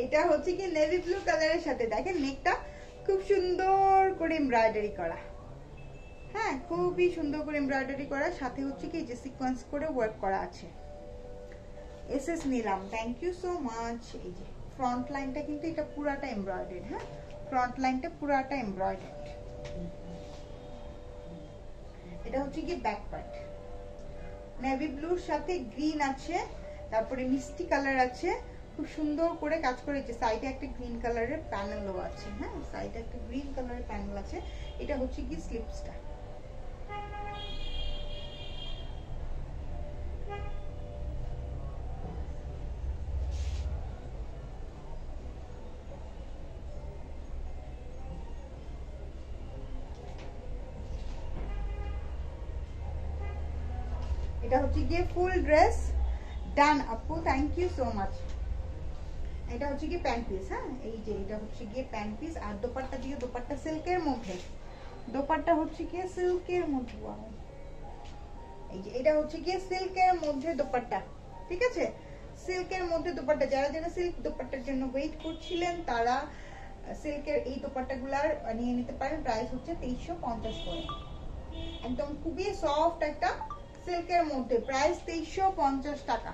এটা হচ্ছে কি নেভি ব্লু কালারের সাথে, দেখেন নেকটা খুব সুন্দর করে এমব্রয়ডারি করা, হ্যাঁ খুবই সুন্দর করে এমব্রয়ডারি করা, সাথে হচ্ছে কি যে সিকোয়েন্স করে ওয়ার্ক করা আছে। এসএস নিলাম, থ্যাংক ইউ সো মাচ। এই যে ফ্রন্ট লাইনটা কিন্তু এটা পুরাটা এমব্রয়ডারি, হ্যাঁ ফ্রন্ট লাইনটা পুরাটা এমব্রয়ডারি। এটা হচ্ছে কি ব্যাক পার্ট, নেভি ব্লুর সাথে গ্রিন আছে, তারপরে মিষ্টি কালার আছে, খুব সুন্দর করে কাজ করে। যে সাইডে একটা গ্রিন কালারের প্যানেলও আছে, হ্যাঁ সাইডে একটা গ্রিন কালারের প্যানেল আছে। এটা হচ্ছে কি স্লিপসটা। এটা হচ্ছে গিয়ে ফুল ড্রেস, ডান আপু, থ্যাংক ইউ সো মাচ। এটা হচ্ছে গিয়ে প্যান্ট পিস, হ্যাঁ এই যে এটা হচ্ছে গিয়ে প্যান্ট পিস, আর দোপাট্টা দিয়ে, দোপাট্টা সিল্কের মধ্যে, দোপাট্টা হচ্ছে গিয়ে সিল্কের মধ্যে। এই যে এটা হচ্ছে গিয়ে সিল্কের মধ্যে দোপাট্টা, ঠিক আছে সিল্কের মধ্যে দোপাট্টা। যারা যারা সিল্ক দোপাট্টার জন্য ওয়েট করছিলেন তারা সিল্কের এই দোপাট্টাগুলার নিয়ে নিতে পারেন। প্রাইস হচ্ছে 2350 করে। একদম খুবই সফট একটা সিল্কের মধ্যে, প্রাইস 2350 টাকা।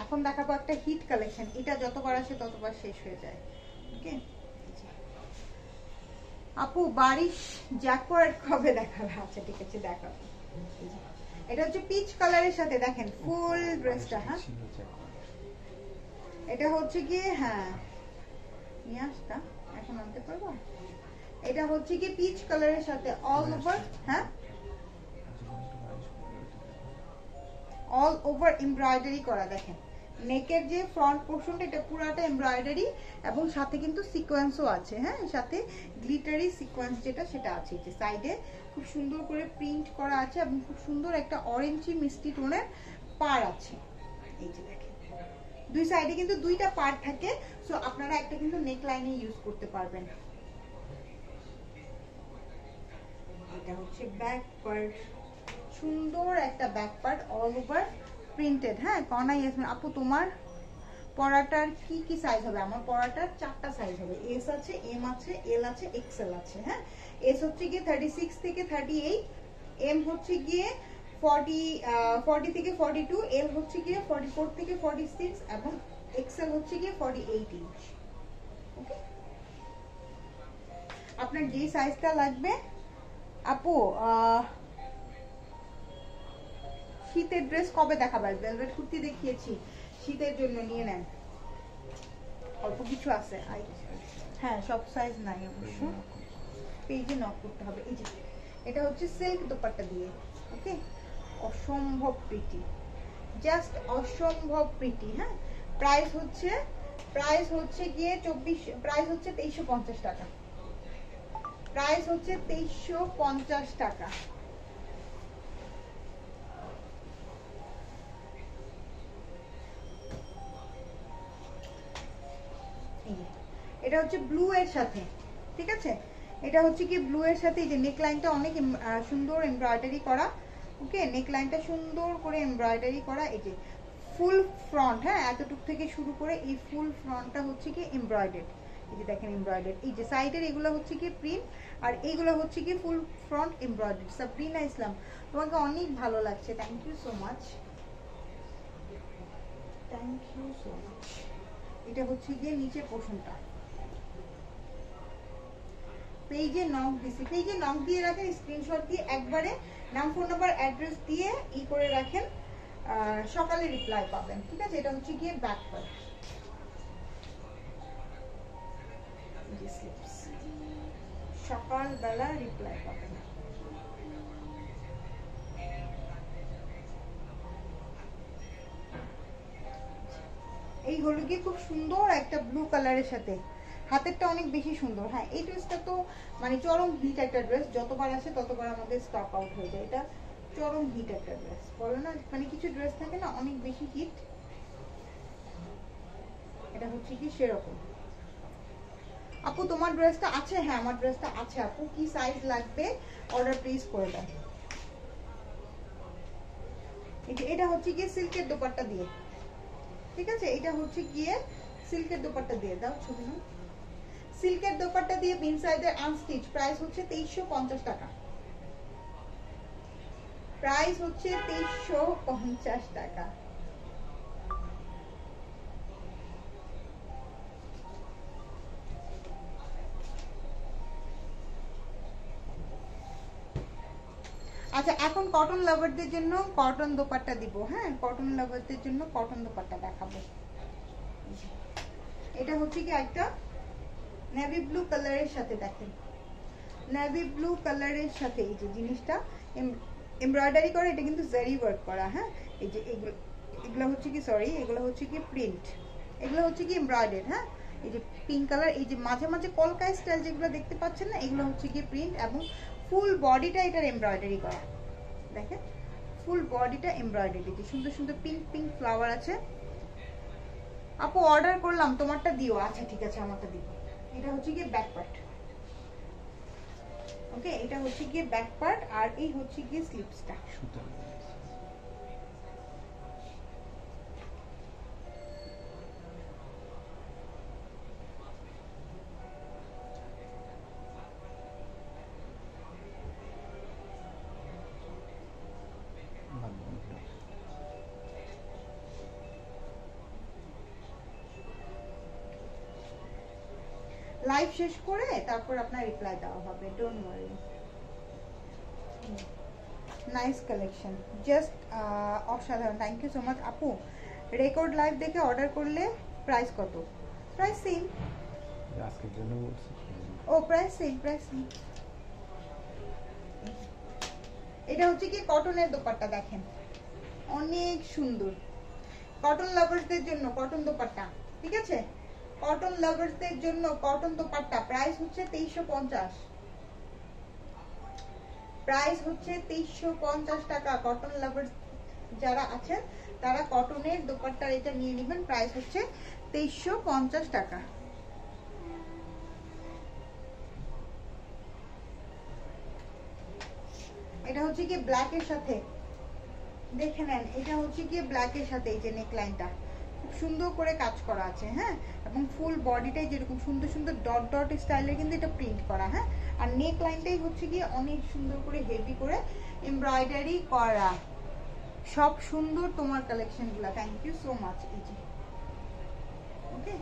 এখন দেখাবো একটা হিট কালেকশন, এটা যতবার আসে ততবার শেষ হয়ে যায়। ওকে আপু বারিশ জ্যাকওয়ার্ড কবে দেখাবে? আচ্ছা ঠিক আছে দেখাবো। এটা হচ্ছে পিচ কালারের সাথে দেখেন ফুল ড্রেসটা। হ্যাঁ এটা হচ্ছে গিয়ে, হ্যাঁ নিয়ে আসতা এখন আনতে পারবো। এটা হচ্ছে কি পিচ কালারের সাথে অল ওভার, হ্যাঁ অল ওভার এমব্রয়ডারি করা। দেখেন নেকের যে ফ্রন্ট পোর্শনটা এটা পুরাটা এমব্রয়ডারি এবং সাথে কিন্তু সিকোয়েন্সও আছে। হ্যাঁ সাথে গ্লিটারি সিকোয়েন্স যেটা সেটা আছে। যে সাইডে খুব সুন্দর করে প্রিন্ট করা আছে এবং খুব সুন্দর একটা অরেঞ্জি মিষ্টি টোনের পার আছে। এই যে দেখেন দুই সাইডে কিন্তু দুইটা পার থাকে, সো আপনারা একটা কিন্তু নেক লাইনে ইউজ করতে পারবেন। এটা হচ্ছে ব্যাক পার্ট, সুন্দর একটা back part all over printed. হ্যাঁ কনা ইয়াসমিন আপু তোমার পরাটার কি কি সাইজ হবে? আমার পরাটার 4টা সাইজ হবে, এস আছে, এম আছে, এল আছে, এক্সেল আছে। হ্যাঁ এস হচ্ছে গিয়ে 36 থেকে 38, এম হচ্ছে গিয়ে 40 থেকে 42, এল হচ্ছে গিয়ে 44 থেকে 46 এবং এক্সেল হচ্ছে গিয়ে 48 ইঞ্চ। ওকে আপনার যে সাইজটা লাগবে। আপু শীতের ড্রেস কবে দেখাবে? ভেলভেট কুর্তি দেখিয়েছি, শীতের জন্য নিয়ে নেন, অল্প কিছু আছে। হ্যাঁ সব সাইজ নাই অবশ্য, পেজে নক করতে হবে। এই যে এটা হচ্ছে সিল্ক দোপাট্টা দিয়ে। ওকে অসম্ভব প্রিটি, জাস্ট অসম্ভব প্রিটি। হ্যাঁ প্রাইস হচ্ছে গিয়ে 2350 টাকা। প্রাইস হচ্ছে 2350 টাকা। এটা হচ্ছে ব্লু এর সাথে, ঠিক আছে এটা হচ্ছে কি ব্লু এর সাথে। এই যে নেক লাইনটা অনেক সুন্দর এমব্রয়ডারি করা। ওকে নেক লাইনটা সুন্দর করে এমব্রয়ডারি করা। এই যে ফুল ফ্রন্ট, হ্যাঁ এতটুক থেকে শুরু করে এই ফুল ফ্রন্টটা হচ্ছে কি এমব্রয়ডারি। এই যে দেখেন এমব্রয়ডারি, এই যে সাইডের এগুলো হচ্ছে কি প্রিন্ট আর এইগুলো হচ্ছে কি full front embroidery. Sabrina Islam তোমাকে অনেক ভালো লাগছে, thank you so much, thank you so much. এটা হচ্ছে গিয়ে নিচের পোর্শনটা। পেজে নক দিছি, পেজে নক দিয়ে রাখেন, স্ক্রিনশট দিয়ে একবারে নাম ফোন নাম্বার অ্যাড্রেস দিয়ে ই করে রাখেন, সকালে রিপ্লাই পাবেন। ঠিক আছে এটা হচ্ছে গিয়ে ব্যাক পার্ট, সকালবেলা রিপ্লাই পাবেন। এই হলো গিয়ে খুব সুন্দর একটা ব্লু কালারের সাথে, হাতেরটা অনেক বেশি সুন্দর। হ্যাঁ এই ড্রেসটা তো মানে চরম হিট একটা ড্রেস, যতবার আসে ততবার আমাদের স্টক আউট হয়ে যায়। এটা চরম হিট একটা ড্রেস, বলে না মানে কিছু ড্রেস থাকে না অনেক বেশি হিট, এটা হচ্ছে কি সেরকম। আপু তোমার ড্রেসটা আছে? হ্যাঁ আমার ড্রেসটা আছে আপু, কি সাইজ লাগবে অর্ডার প্লেস করে দেন। এটা হচ্ছে গিয়ে সিল্কের দোপাট্টা দিয়ে, ঠিক আছে এটা হচ্ছে গিয়ে সিল্কের দোপাট্টা দিয়ে দাও ছবি না, সিল্কের দোপাট্টা দিয়ে বিন সাইজের আনস্টিচ। প্রাইস হচ্ছে 2350 টাকা। প্রাইস হচ্ছে 2350 টাকা। আচ্ছা এখন কটন লাভারদের জন্য কটন দোপাট্টা দিব। হ্যাঁ কটন লাভারদের জন্য কটন দোপাট্টা দেখাবো। এটা হচ্ছে কি একটা নেভি ব্লু কালারের সাথে, দেখেন নেভি ব্লু কালারের সাথে এই যে জিনিসটা এমব্রয়ডারি করা, এটা কিন্তু জারি ওয়ার্ক করা। হ্যাঁ এই যে এগুলো হচ্ছে কি সরি এগুলো হচ্ছে কি প্রিন্ট, এগুলো হচ্ছে কি এমব্রয়ডারি। হ্যাঁ এই যে পিঙ্ক কালার, এই যে মাঝে মাঝে কলকাই স্টাইল যেগুলো দেখতে পাচ্ছেন না, এগুলো হচ্ছে কি প্রিন্ট এবং ফুল বডিটা এটার এমব্রয়ডারি করা। দেখেন ফুল বডিটা এমব্রয়ডারি, যে সুন্দর সুন্দর পিঙ্ক পিঙ্ক ফ্লাওয়ার আছে। আপু অর্ডার করলাম তোমারটা দিও। আচ্ছা ঠিক আছে আমারটা দিব। এটা হচ্ছে গিয়ে ব্যাক পার্ট। ওকে এটা হচ্ছে গিয়ে ব্যাক পার্ট আর এই হচ্ছে গিয়ে স্লিপসটা। লাইভ শেষ করে তারপর আপনার রিপ্লাই দেওয়া হবে, don't worry. Nice collection, just অসাধারণ। থ্যাংক ইউ সো মাচ আপু। রেকর্ড লাইভ দেখে অর্ডার করলে প্রাইস কত? Price same. আজকের জন্য বলছি। ও প্রাইস সেম, প্রাইস সেম। এটা হচ্ছে কি কটনের দোপাট্টা, দেখেন অনেক সুন্দর। কটন লাভার্সদের জন্য কটন দোপাট্টা, ঠিক আছে? কটন লাভার্সদের জন্য কটন দোপাট্টা, প্রাইস হচ্ছে 2350। প্রাইস হচ্ছে 2350 টাকা। কটন লাভার্স যারা আছেন তারা কটনের দোপাট্টার এটা নিয়ে নেবেন, প্রাইস হচ্ছে 2350 টাকা। এটা হচ্ছে কি ব্ল্যাকের সাথে, দেখে নেন, এটা হচ্ছে কি ব্ল্যাকের সাথে এই যে নেকলাইনটা খুব সুন্দর করে কাজ করা আছে, হ্যাঁ, এবং ফুল বডিটাই যেরকম সুন্দর সুন্দর ডট ডট স্টাইলের কিন্তু এটা প্রিন্ট করা, হ্যাঁ, আর নেক লাইনটাই হচ্ছে কি অনেক সুন্দর করে হেভি করে এমব্রয়ডারি করা। সব সুন্দর তোমার কালেকশনগুলো, থ্যাংক ইউ সো মাচ। এই যে ওকে,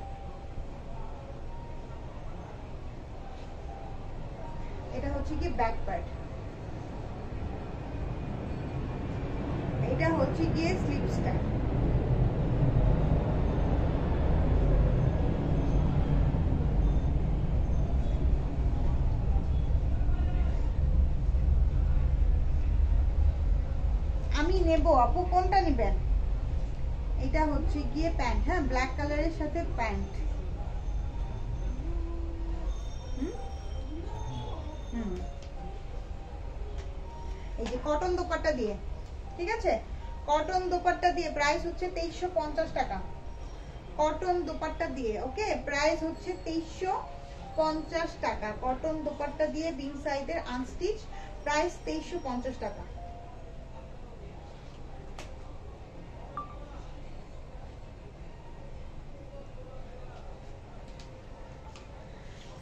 এটা হচ্ছে কি ব্যাক পার্ট, এটা হচ্ছে গিয়ে স্লিপসটা। আমি নেব আপু, কোনটা নেবেন? এটা হচ্ছে গিয়ে প্যান্ট, হ্যাঁ, ব্ল্যাক কালারের সাথে প্যান্ট। এই যে কটন দোপাট্টা দিয়ে, ঠিক আছে? কটন দোপাট্টা দিয়ে প্রাইস হচ্ছে 2350 টাকা। কটন দোপাট্টা দিয়ে, ওকে, প্রাইস হচ্ছে 2350 টাকা। কটন দোপাট্টা দিয়ে বিং সাইডের আনস্টিচ, প্রাইস 2350 টাকা।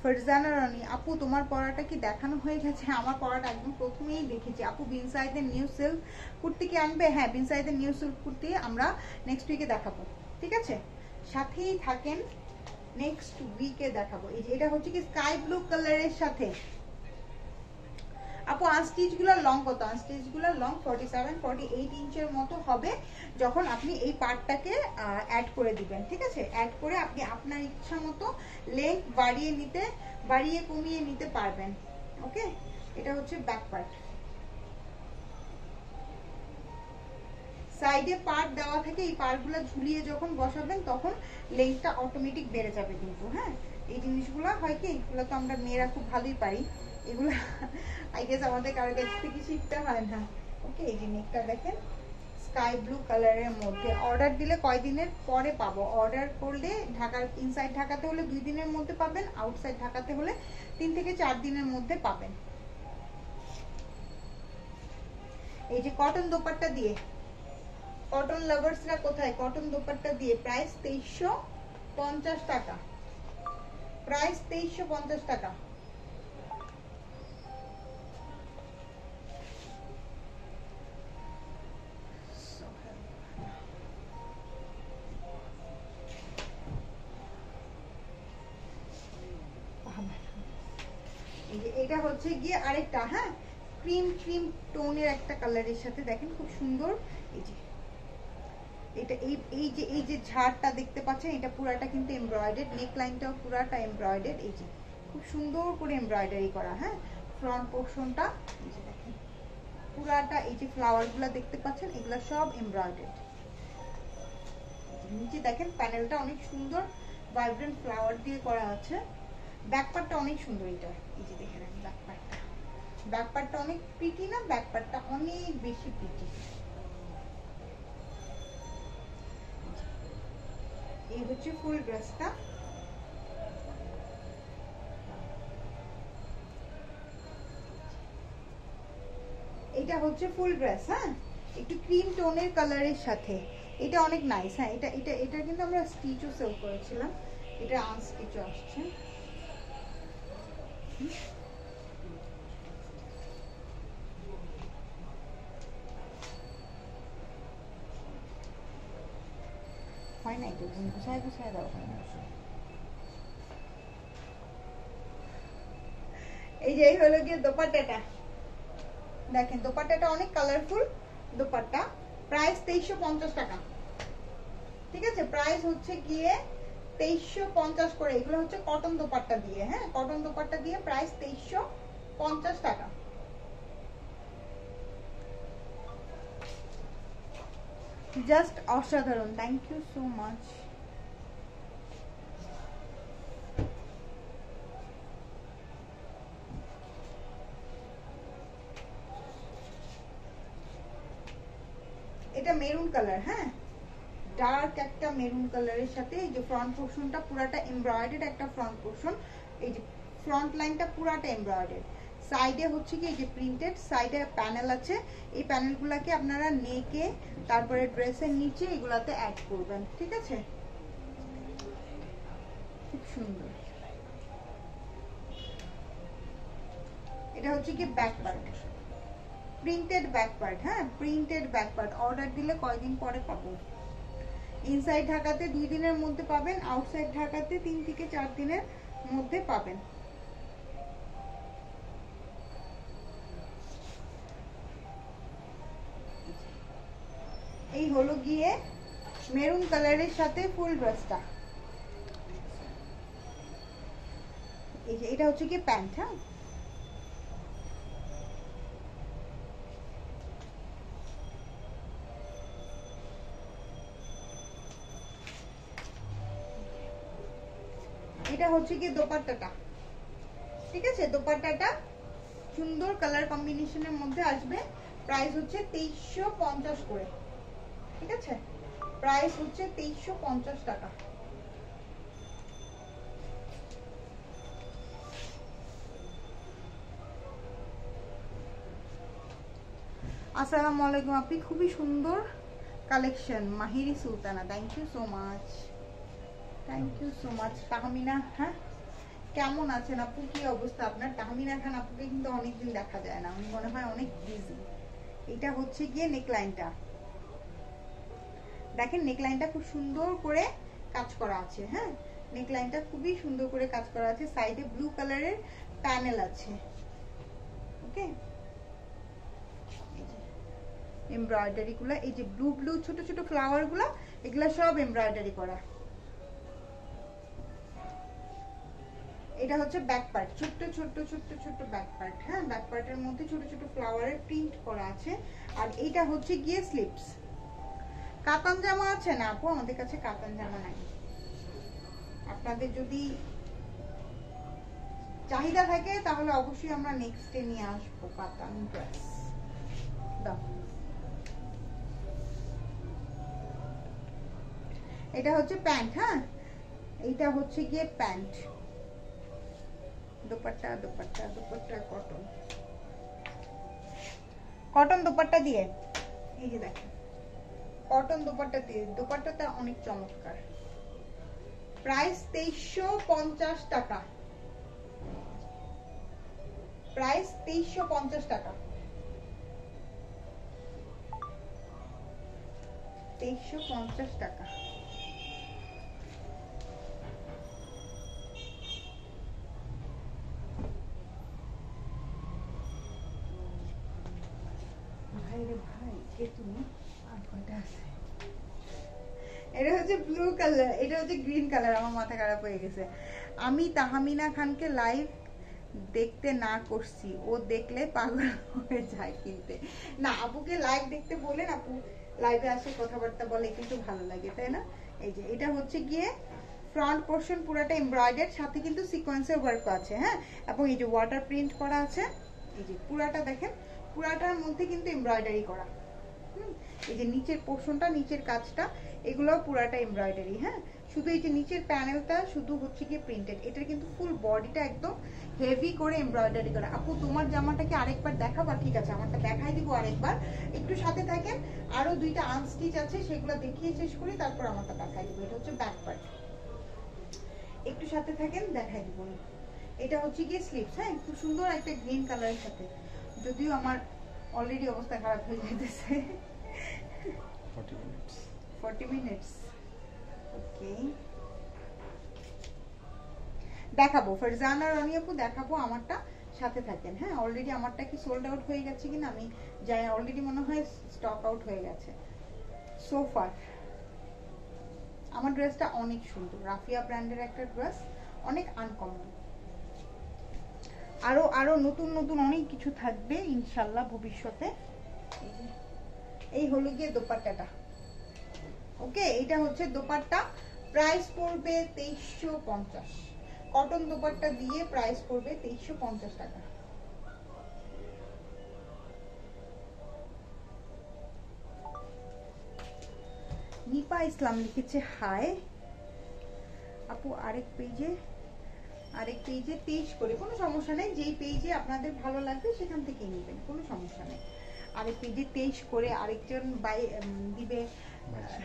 ফারজানা রানী আপু, তোমার পড়াটা কি দেখানো হয়ে গেছে? আমার পড়াটা একদম প্রথমেই দেখেছি আপু। বিনসাইদের নিউ সিল্ক কুর্তি কি আনবে? হ্যাঁ, বিনসাইদের নিউ সিল্ক কুর্তি আমরা নেক্সট উইকে দেখাবো, ঠিক আছে? সাথেই থাকেন, নেক্সট উইকে দেখাবো। এই যে এটা হচ্ছে কি স্কাই ব্লু কালারের সাথে। আপু আনস্টিচ গুলার লং কত? আনস্টিচ গুলার লং 47-48 ইঞ্চের মতো হবে যখন আপনি এই পার্টটাকে অ্যাড করে দিবেন, ঠিক আছে? অ্যাড করে আপনি আপনার ইচ্ছা মতো লেন্থ বাড়িয়ে কমিয়ে নিতে পারবেন, ওকে? এটা হচ্ছে ব্যাক পার্ট। সাইডে পার্ট দেওয়া থাকে, এই পার্টগুলো ঝুলিয়ে যখন বসাবেন তখন লেন্থটা অটোমেটিক বেড়ে যাবে কিন্তু, হ্যাঁ। এই জিনিসগুলো হয় কি, এগুলো তো আমরা মেয়েরা খুব ভালোই পারি, এগুলো আই গেস আমাদের কারো কাছ থেকে শিখতে হয় না, ওকে? এই যে নেকটা দেখেন স্কাই ব্লু কালারের মধ্যে। অর্ডার দিলে কয়দিনের পরে পাবো? অর্ডার করলে ঢাকার ইনসাইড ঢাকাতে হলে 2 দিনের মধ্যে পাবেন, আউটসাইড ঢাকাতে হলে 3 থেকে 4 দিনের মধ্যে পাবেন। এই যে কটন দোপাট্টা দিয়ে, কটন লাভার্সরা কোথায়? কটন দোপাট্টা দিয়ে প্রাইস 2350 টাকা। প্রাইস 2350 টাকা। এটা হচ্ছে গিয়ে আরেকটা, হ্যাঁ, ক্রিম টোনের একটা কালারের সাথে, দেখেন খুব সুন্দর। এই যে এটা এই যে ঝাড়টা দেখতে পাচ্ছেন, এটা পুরাটা কিন্তু এমব্রয়ডারি, নেক লাইনটাও পুরাটা এমব্রয়ডারি। এই যে খুব সুন্দর করে এমব্রয়ডারি করা, হ্যাঁ। ফ্রন্ট পোরশনটা এই যে দেখেন পুরাটা, এই যে ফ্লাওয়ারগুলো দেখতে পাচ্ছেন এগুলা সব এমব্রয়ডারি। নিচে দেখেন প্যানেলটা অনেক সুন্দর ভাইব্রেন্ট ফ্লাওয়ার দিয়ে করা আছে। ব্যাক পার্টটা অনেক সুন্দর, এটা এই যে দেখেন ব্যাক পার্টটা অনেক প্রিটি না? ব্যাক পার্টটা অনেক বেশি প্রিটি। এই হচ্ছে ফুল ড্রেসটা। এটা হচ্ছে ফুল ড্রেস, হ্যাঁ, একটু ক্রিম টোনের কালারের সাথে। এটা অনেক নাইস, হ্যাঁ। এটা কিন্তু আমরা স্টিচও সেল করেছিলাম, এটা আনস্টিচও আসছে। হয় না, একটু গুছায় দাও। এই যে এই হলো গিয়ে দোপাট্টাটা, দেখেন দোপাট্টাটা অনেক কালারফুল দোপাট্টা। প্রাইস 2350 টাকা, ঠিক আছে? প্রাইস হচ্ছে গিয়ে 2350 করে। এগুলো হচ্ছে কটন দোপাট্টা দিয়ে, হ্যাঁ কটন দোপাট্টা দিয়ে প্রাইস 2350 টাকা। জাস্ট অসাধারণ, থ্যাংক ইউ সো মাচ। এটা মেরুন কালার, হ্যাঁ ডার্ক একটা মেরুন কালারের সাথে এই যে ফ্রন্ট পোর্শনটা পুরাটা এমব্রয়ডার্ড একটা ফ্রন্ট পোর্শন, এই যে ফ্রন্ট লাইনটা পুরাটা এমব্রয়ডার্ড, সাইডে হচ্ছে কি এই যে প্রিন্টেড, সাইডে প্যানেল আছে। এই প্যানেলগুলোকে আপনারা নেকে তারপরে ড্রেসের নিচে এগুলাতে অ্যাড করবেন, ঠিক আছে? খুব সুন্দর। এটা হচ্ছে কি back part, printed back part, হ্যাঁ প্রিন্টেড ব্যাক পার্ট। অর্ডার দিলে কয়দিন পরে পাবো? ইনসাইড ঢাকাতে 2 দিনের মধ্যে পাবেন, আউটসাইড ঢাকাতে 3 থেকে 4 দিনের মধ্যে পাবেন। এই হলো গিয়ে মেরুন কালারের সাথে ফুল ড্রেসটা। এই যে এটা হচ্ছে কি প্যান্ট, হ্যাঁ এটা হচ্ছে কি দোপাট্টাটা, ঠিক আছে? দোপাট্টাটা সুন্দর কালার কম্বিনেশনের মধ্যে আসবে। প্রাইস হচ্ছে 2350 করে, ঠিক আছে? প্রাইস হচ্ছে 2350 টাকা। আসসালামু আলাইকুম আপনি, খুবই সুন্দর collection Mahiri Sultana, thank you so much, thank you so much. Tahmina, হ্যাঁ কেমন আছেন আপু? কি অবস্থা আপনার? তাহমিনা খান আপুকে কিন্তু অনেকদিন দেখা যায় না, উনি মনে হয় অনেক বিজি। এটা হচ্ছে গিয়ে নেকলাইনটা, দেখেন নেকলাইনটা খুব সুন্দর করে কাজ করা আছে, হ্যাঁ নেকলাইনটা খুবই সুন্দর করে কাজ করা আছে। সাইডে ব্লু কালারের প্যানেল আছে, ওকে? এমব্রয়ডারি গুলা, এই যে ব্লু ব্লু ছোট ছোট ফ্লাওয়ার গুলা, এগুলা সব এমব্রয়ডারি করা। এটা হচ্ছে ব্যাক পার্ট, ছোট্ট ছোট্ট ছোট্ট ছোট্ট ব্যাক পার্ট, হ্যাঁ ব্যাক পার্টের মধ্যে ছোট ছোট ফ্লাওয়ারের প্রিন্ট করা আছে। আর এইটা হচ্ছে গিয়ে স্লিপস। কাতান জামা আছে না আপু? আমাদের কাছে কাতান জামা নাই। আপনাদের যদি চাহিদা থাকে তাহলে অবশ্যই আমরা নেক্সট ডে নিয়ে আসবো কাতান ড্রেস। দাও, এটা হচ্ছে প্যান্ট, হ্যাঁ এইটা হচ্ছে গিয়ে pant. Dupatta dupatta dupatta cotton, cotton dupatta দিয়ে, এই যে দেখেন কটন দোপাট্টা দিয়ে, দোপাট্টাটা অনেক চমৎকার। প্রাইস 2350 টাকা, প্রাইস 2350 টাকা, 2350 টাকা। ভাই রে ভাই, কে তুমি? আর কয়টা আছে? এটা হচ্ছে ব্লু কালার, এটা হচ্ছে গ্রিন কালার। আমার মাথা খারাপ হয়ে গেছে। আমি তাহমিনা খানকে লাইভ দেখতে না করছি, ও দেখলে পাগল হয়ে যায় কিনতে। না আপুকে লাইভ দেখতে বলেন, আপু লাইভে আসে কথাবার্তা বলে কিন্তু ভালো লাগে, তাই না? এই যে এটা হচ্ছে গিয়ে ফ্রন্ট পোর্শন পুরাটা এমব্রয়ডারি, সাথে কিন্তু সিকোয়েন্সের ওয়ার্ক আছে, হ্যাঁ এবং এই যে ওয়াটার প্রিন্ট করা আছে। এই যে পুরাটা দেখেন, পুরাটার মধ্যে কিন্তু এমব্রয়ডারি করা। এই যে নিচের পোর্শনটা, নিচের কাজটা, এগুলো পুরাটা এমব্রয়ডারি, হ্যাঁ শুধু এই যে নিচের প্যানেলটা শুধু হচ্ছে কি প্রিন্টেড। এটার কিন্তু ফুল বডিটা একদম হেভি করে এমব্রয়ডারি করা। আপু তোমার জামাটাকে আরেকবার দেখাবা? ঠিক আছে, আমারটা দেখাই দিব আরেকবার, একটু সাথে থাকেন। আরো দুইটা আনস্টিচ আছে, সেগুলো দেখিয়ে শেষ করি, তারপর আমারটা দেখাই দিব। এটা হচ্ছে ব্যাক পার্ট, একটু সাথে থাকেন, দেখাই দিব। এটা হচ্ছে গিয়ে স্লিভস, হ্যাঁ খুব সুন্দর একটা গ্রিন কালারের সাথে, যদিও আমার অলরেডি অবস্থা খারাপ হয়ে যেতেছে। 40 minutes, ওকে দেখাবো ফারজানা রনি আপু, দেখাবো আমারটা সাথে থাকেন। হ্যাঁ, অলরেডি আমারটা কি সোল্ড আউট হয়ে গেছে কিনা আমি যাই, অলরেডি মনে হয় স্টক আউট হয়ে গেছে সো ফার। আমার ড্রেসটা অনেক সুন্দর, রাফিয়া ব্র্যান্ডের একটা ড্রেস, অনেক আনকমন। আরো আরো নতুন নতুন অনেক কিছু থাকবে ইনশাল্লাহ ভবিষ্যতে। এই হলো গিয়ে দোপাট্টাটা। ওকে, এটা হচ্ছে দোপাট্টা, প্রাইস পড়বে 2350। কটন দোপাট্টা দিয়ে প্রাইস পড়বে 2350 টাকা। নিপা ইসলাম লিখেছে হাই আপু, আরেক পেজে 23 করে, কোনো সমস্যা নেই, যেই পেজে আপনাদের ভালো লাগবে সেখান থেকে নেবেন, কোনো সমস্যা নেই। আরেক পেজে 23 করে, আরেকজন দিবে,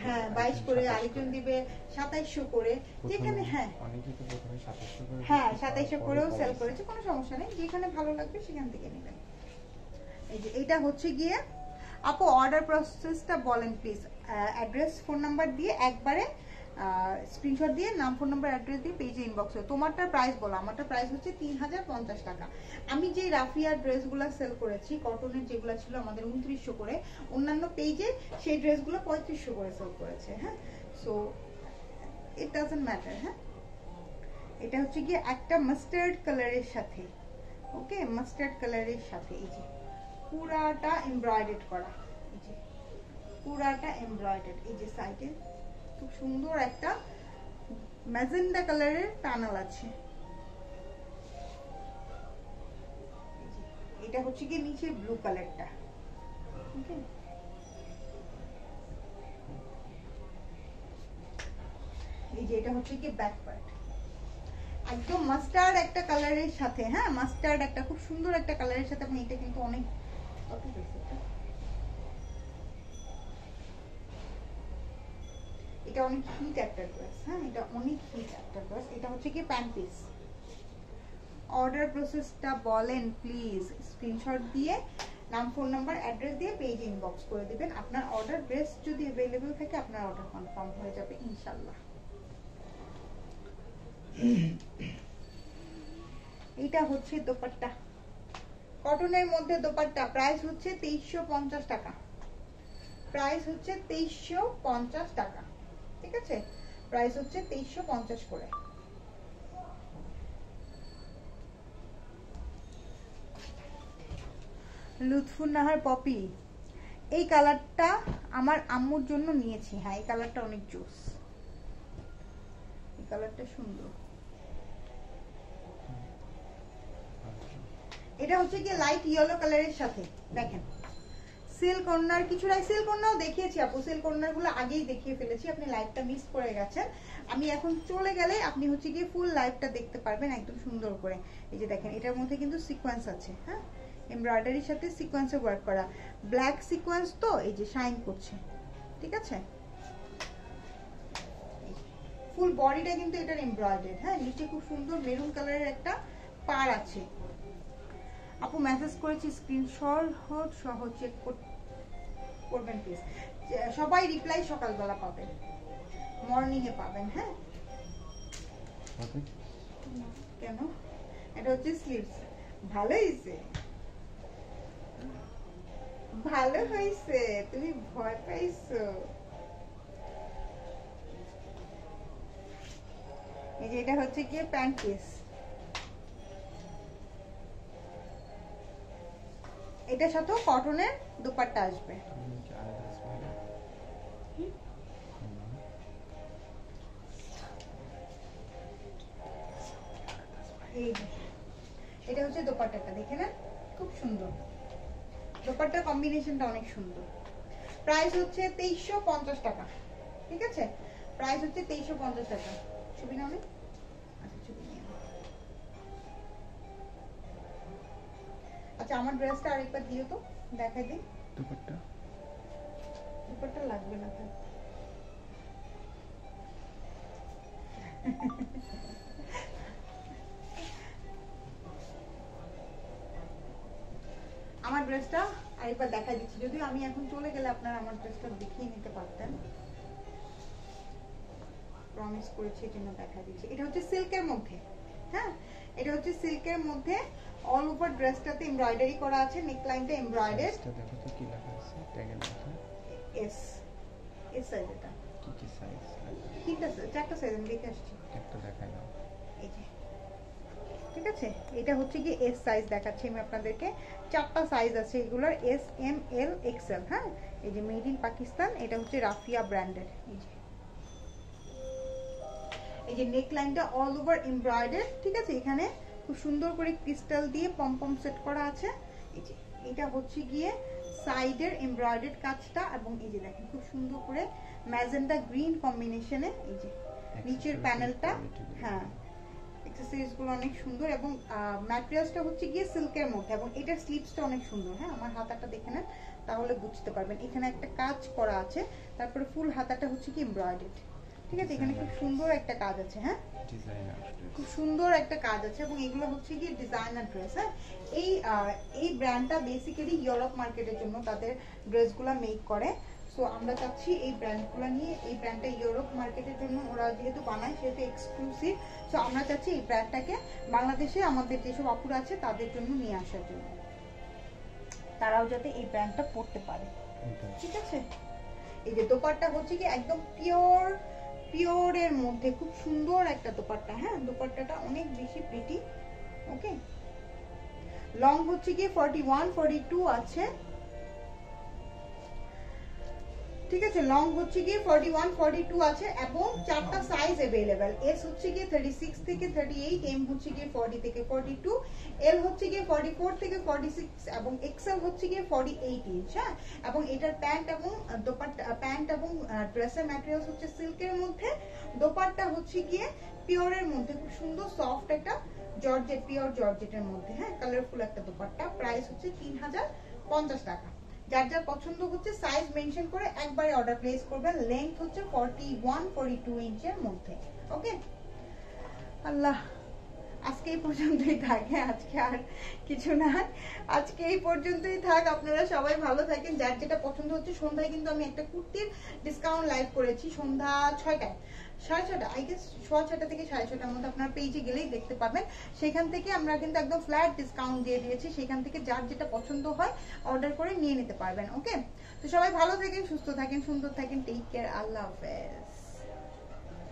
হ্যাঁ 22 করে, আরেকজন দিবে 2700 করে, যেখানে হ্যাঁ অনেকেই তো প্রথমে 2700 করে, হ্যাঁ 2700 করেও সেল করেছে, কোনো সমস্যা নেই, যেখানে ভালো লাগবে সেখান থেকে নেবেন। এই যে এটা হচ্ছে গিয়ে আপু অর্ডার প্রসেসটা বলেন প্লিজ। অ্যাড্রেস ফোন নাম্বার দিয়ে একবারে স্ক্রিনশট দিয়ে নাম ফোন নাম্বার অ্যাড্রেস দিয়ে পেজে ইনবক্স হবে। তোমারটার প্রাইস বলো। আমারটার প্রাইস হচ্ছে 3050 টাকা। আমি যে রাফিয়ার ড্রেসগুলো সেল করেছি, কটনের যেগুলো ছিল আমাদের 2900 করে, অন্যান্য পেজে সেই ড্রেসগুলো 3500 করে সেল করেছে। হ্যাঁ, সো ইট ডাজন্ট ম্যাটার। হ্যাঁ, এটা হচ্ছে গিয়ে একটা মাস্টার্ড কালারের সাথে, ওকে, মাস্টার্ড কালারের সাথে এই যে পুরাটা এমব্রয়ডারি করা, এই যে পুরাটা এমব্রয়ডারি, এই যে সাইডে খুব সুন্দর একটা ম্যাজেন্ডা কালারের প্যানেল আছে। এটা হচ্ছে কি নিচে ব্লু কালারটা, ওকে। এই যে এটা হচ্ছে কি ব্যাক পার্ট, একদম মাস্টার্ড একটা কালারের সাথে, হ্যাঁ মাস্টার্ড একটা খুব সুন্দর একটা কালারের সাথে আপনি এটা কিন্তু অনেক কত বেশি, এটা অনেক হিট একটা ড্রেস। হ্যাঁ, এটা অনেক হিট একটা ড্রেস। এটা হচ্ছে কি প্যান্ট পিস। অর্ডার প্রসেসটা বলেন প্লিজ, স্ক্রিনশট দিয়ে নাম ফোন নাম্বার অ্যাড্রেস দিয়ে পেজে ইনবক্স করে দিবেন। আপনার অর্ডার ড্রেস যদি अवेलेबल থাকে আপনার অর্ডার কনফার্ম হয়ে যাবে ইনশাআল্লাহ। এটা হচ্ছে দোপাট্টা, কটনের মধ্যে দোপাট্টা, প্রাইস হচ্ছে 2350 টাকা। প্রাইস হচ্ছে 2350 টাকা, ঠিক আছে, প্রাইস হচ্ছে 2350 করে। লুৎফুন নাহার পপি, এই কালারটা আমার আম্মুর জন্য নিয়েছি। হ্যাঁ, এই কালারটা অনেক জোস, এই কালারটা সুন্দর। এটা হচ্ছে কি লাইট ইয়েলো কালারের সাথে, দেখেন সিল্ক কর্নার, কিছুটা সিল্ক কর্নারও দেখিয়েছি আপু, সিল্ক কর্নার গুলো আগেই দেখিয়ে ফেলেছি, আপনি লাইভটা মিস করে গেছেন। আমি এখন চলে গেলে আপনি হচ্ছে গিয়ে ফুল লাইভটা দেখতে পারবেন একদম সুন্দর করে। এই যে দেখেন এটার মধ্যে কিন্তু সিকোয়েন্স আছে, হ্যাঁ এমব্রয়ডারির সাথে সিকোয়েন্সে ওয়ার্ক করা, ব্ল্যাক সিকোয়েন্স তো এই যে শাইন করছে, ঠিক আছে। ফুল বডিটা কিন্তু এটার এমব্রয়ডারি, হ্যাঁ নিচে খুব সুন্দর মেরুন কালারের একটা পার আছে। আপু মেসেজ করেছি, স্ক্রিনশট সহ চেক করবেন প্লিজ। সবাই রিপ্লাই সকালবেলা পাবেন, মর্নিং এ পাবেন। হ্যাঁ, কেন এটা হচ্ছে স্লিভস। ভালো হয়েছে, ভালো হয়েছে, তুমি ভয় পাইছো। এই যে এটা হচ্ছে কি প্যান্ট পিস, এটার সাথেও কটনের দুপাট্টা আসবে। এই এটা হচ্ছে দোপাট্টাটা, দেখে না খুব সুন্দর, দোপাট্টার কম্বিনেশনটা অনেক সুন্দর। প্রাইস হচ্ছে 2350 টাকা, ঠিক আছে, প্রাইস হচ্ছে 2350 টাকা। ছবি নাও, আচ্ছা ছবি নিয়ে। আচ্ছা আমার ড্রেসটা আরেকবার দিও তো, দেখাই দিই। দুপাট্টা দুপাট্টা লাগবে না তো, আমার ড্রেসটা আরেকবার দেখাই দিচ্ছি, যদিও আমি এখন চলে গেলে আপনারা আমার ড্রেসটা দেখিয়ে নিতে পারতেন, প্রমিস করেছি জন্য দেখাই দিচ্ছি। এটা হচ্ছে সিল্কের মধ্যে, হ্যাঁ, এটা হচ্ছে সিল্কের মধ্যে অল ওভার ড্রেসটাতে এমব্রয়ডারি করা আছে, নেকলাইনটা এমব্রয়ডারি। এটা দেখো তো কি লেখা আছে ট্যাগের মধ্যে। এস এস সাইজ, এটা কি কি সাইজ? তিনটা সাইজ, চারটা সাইজ আমি দেখে আসছি। একটা দেখাই দাও। এই যে ঠিক আছে, এটা হচ্ছে কি এস সাইজ দেখাচ্ছি আমি আপনাদেরকে। চারটা সাইজ আছে এগুলোর, এস, এম, এল, এক্সেল। হ্যাঁ, এই যে মেড ইন পাকিস্তান, এটা হচ্ছে রাফিয়া ব্র্যান্ডের। এই যে নেক লাইনটা অল ওভার এমব্রয়ডারি, ঠিক আছে, এখানে খুব সুন্দর করে ক্রিস্টাল দিয়ে পমপম সেট করা আছে। এই যে এটা হচ্ছে গিয়ে সাইডের এমব্রয়ডারি কাজটা, এবং এই যে দেখেন খুব সুন্দর করে ম্যাজেন্ডা গ্রিন কম্বিনেশনে এই যে নিচের প্যানেলটা। হ্যাঁ, অ্যাকসেসরিজ গুলো অনেক সুন্দর, এবং ম্যাটেরিয়ালসটা হচ্ছে গিয়ে সিল্কের মধ্যে, এবং এটার স্লিভসটা অনেক সুন্দর। হ্যাঁ, আমার হাতাটা দেখে নেন তাহলে বুঝতে পারবেন, এখানে একটা কাজ করা আছে, তারপরে ফুল হাতাটা হচ্ছে কি এমব্রয়ডারি। ঠিক আছে, এখানে খুব সুন্দর একটা কাজ আছে। হ্যাঁ, খুব সুন্দর একটা কাজ আছে, এবং এগুলো হচ্ছে কি ডিজাইনার ড্রেস। হ্যাঁ, এই ব্র্যান্ডটা বেসিক্যালি ইউরোপ মার্কেটের জন্য তাদের ড্রেসগুলো মেক করে। সো আমরা চাচ্ছি এই ব্র্যান্ডগুলো নিয়ে, এই ব্র্যান্ডটা ইউরোপ মার্কেটের জন্য ওরা যেহেতু বানায় সেহেতু এক্সক্লুসিভ। সো আমরা চাচ্ছি এই ব্র্যান্ডটাকে বাংলাদেশে আমাদের যেসব আপুরা আছে তাদের জন্য নিয়ে আসার জন্য, তারাও যাতে এই ব্র্যান্ডটা পড়তে পারে। ঠিক আছে, এই যে দোপাট্টা হচ্ছে কি একদম পিওরের মধ্যে খুব সুন্দর একটা দোপাট্টা। হ্যাঁ, দোপাট্টাটা অনেক বেশি প্রিটি। ওকে, লং হচ্ছে কি 41, 42 আছে। ঠিক আছে, লং হচ্ছে গিয়ে 41, 42 আছে, এবং চারটা সাইজ अवेलेबल। এস হচ্ছে গিয়ে 36 থেকে 38, এম হচ্ছে গিয়ে 40 থেকে 42, এল হচ্ছে গিয়ে 44 থেকে 46, এবং এক্সেল হচ্ছে গিয়ে 48 ইঞ্চ। হ্যাঁ, এবং এটার প্যান্ট এবং দোপাট্টা, প্যান্ট এবং ড্রেসের ম্যাটেরিয়ালস হচ্ছে সিল্কের মধ্যে, দোপাট্টা হচ্ছে গিয়ে পিওরের মধ্যে, খুব সুন্দর সফট একটা জর্জেট, পিওর জর্জেটের মধ্যে। হ্যাঁ, কালারফুল একটা দোপাট্টা। প্রাইস হচ্ছে 3050 টাকা। যার যার পছন্দ হচ্ছে সাইজ মেনশন করে একবারে অর্ডার প্লেস করবেন। লেন্থ হচ্ছে 41, 42 ইঞ্চের মধ্যে। ওকে, আল্লাহ, আজকে এই পর্যন্তই থাকে, আজকে আর কিছু না, আজকে এই পর্যন্তই থাক। আপনারা সবাই ভালো থাকেন। যার যেটা পছন্দ হচ্ছে, সন্ধ্যায় কিন্তু আমি একটা কুর্তির ডিসকাউন্ট লাইভ করেছি সন্ধ্যা 6টায়, 6:30 আই গেস, 6:30 থেকে 6:30 মধ্যে আপনার পেজে গেলেই দেখতে পাবেন। সেখান থেকে আমরা কিন্তু একদম ফ্ল্যাট ডিসকাউন্ট দিয়ে দিয়েছি, সেখান থেকে যার যেটা পছন্দ হয় অর্ডার করে নিয়ে নিতে পারবেন। ওকে, তো সবাই ভালো থাকেন, সুস্থ থাকেন, সুন্দর থাকেন, টেক কেয়ার, আল্লাহ হাফেজ।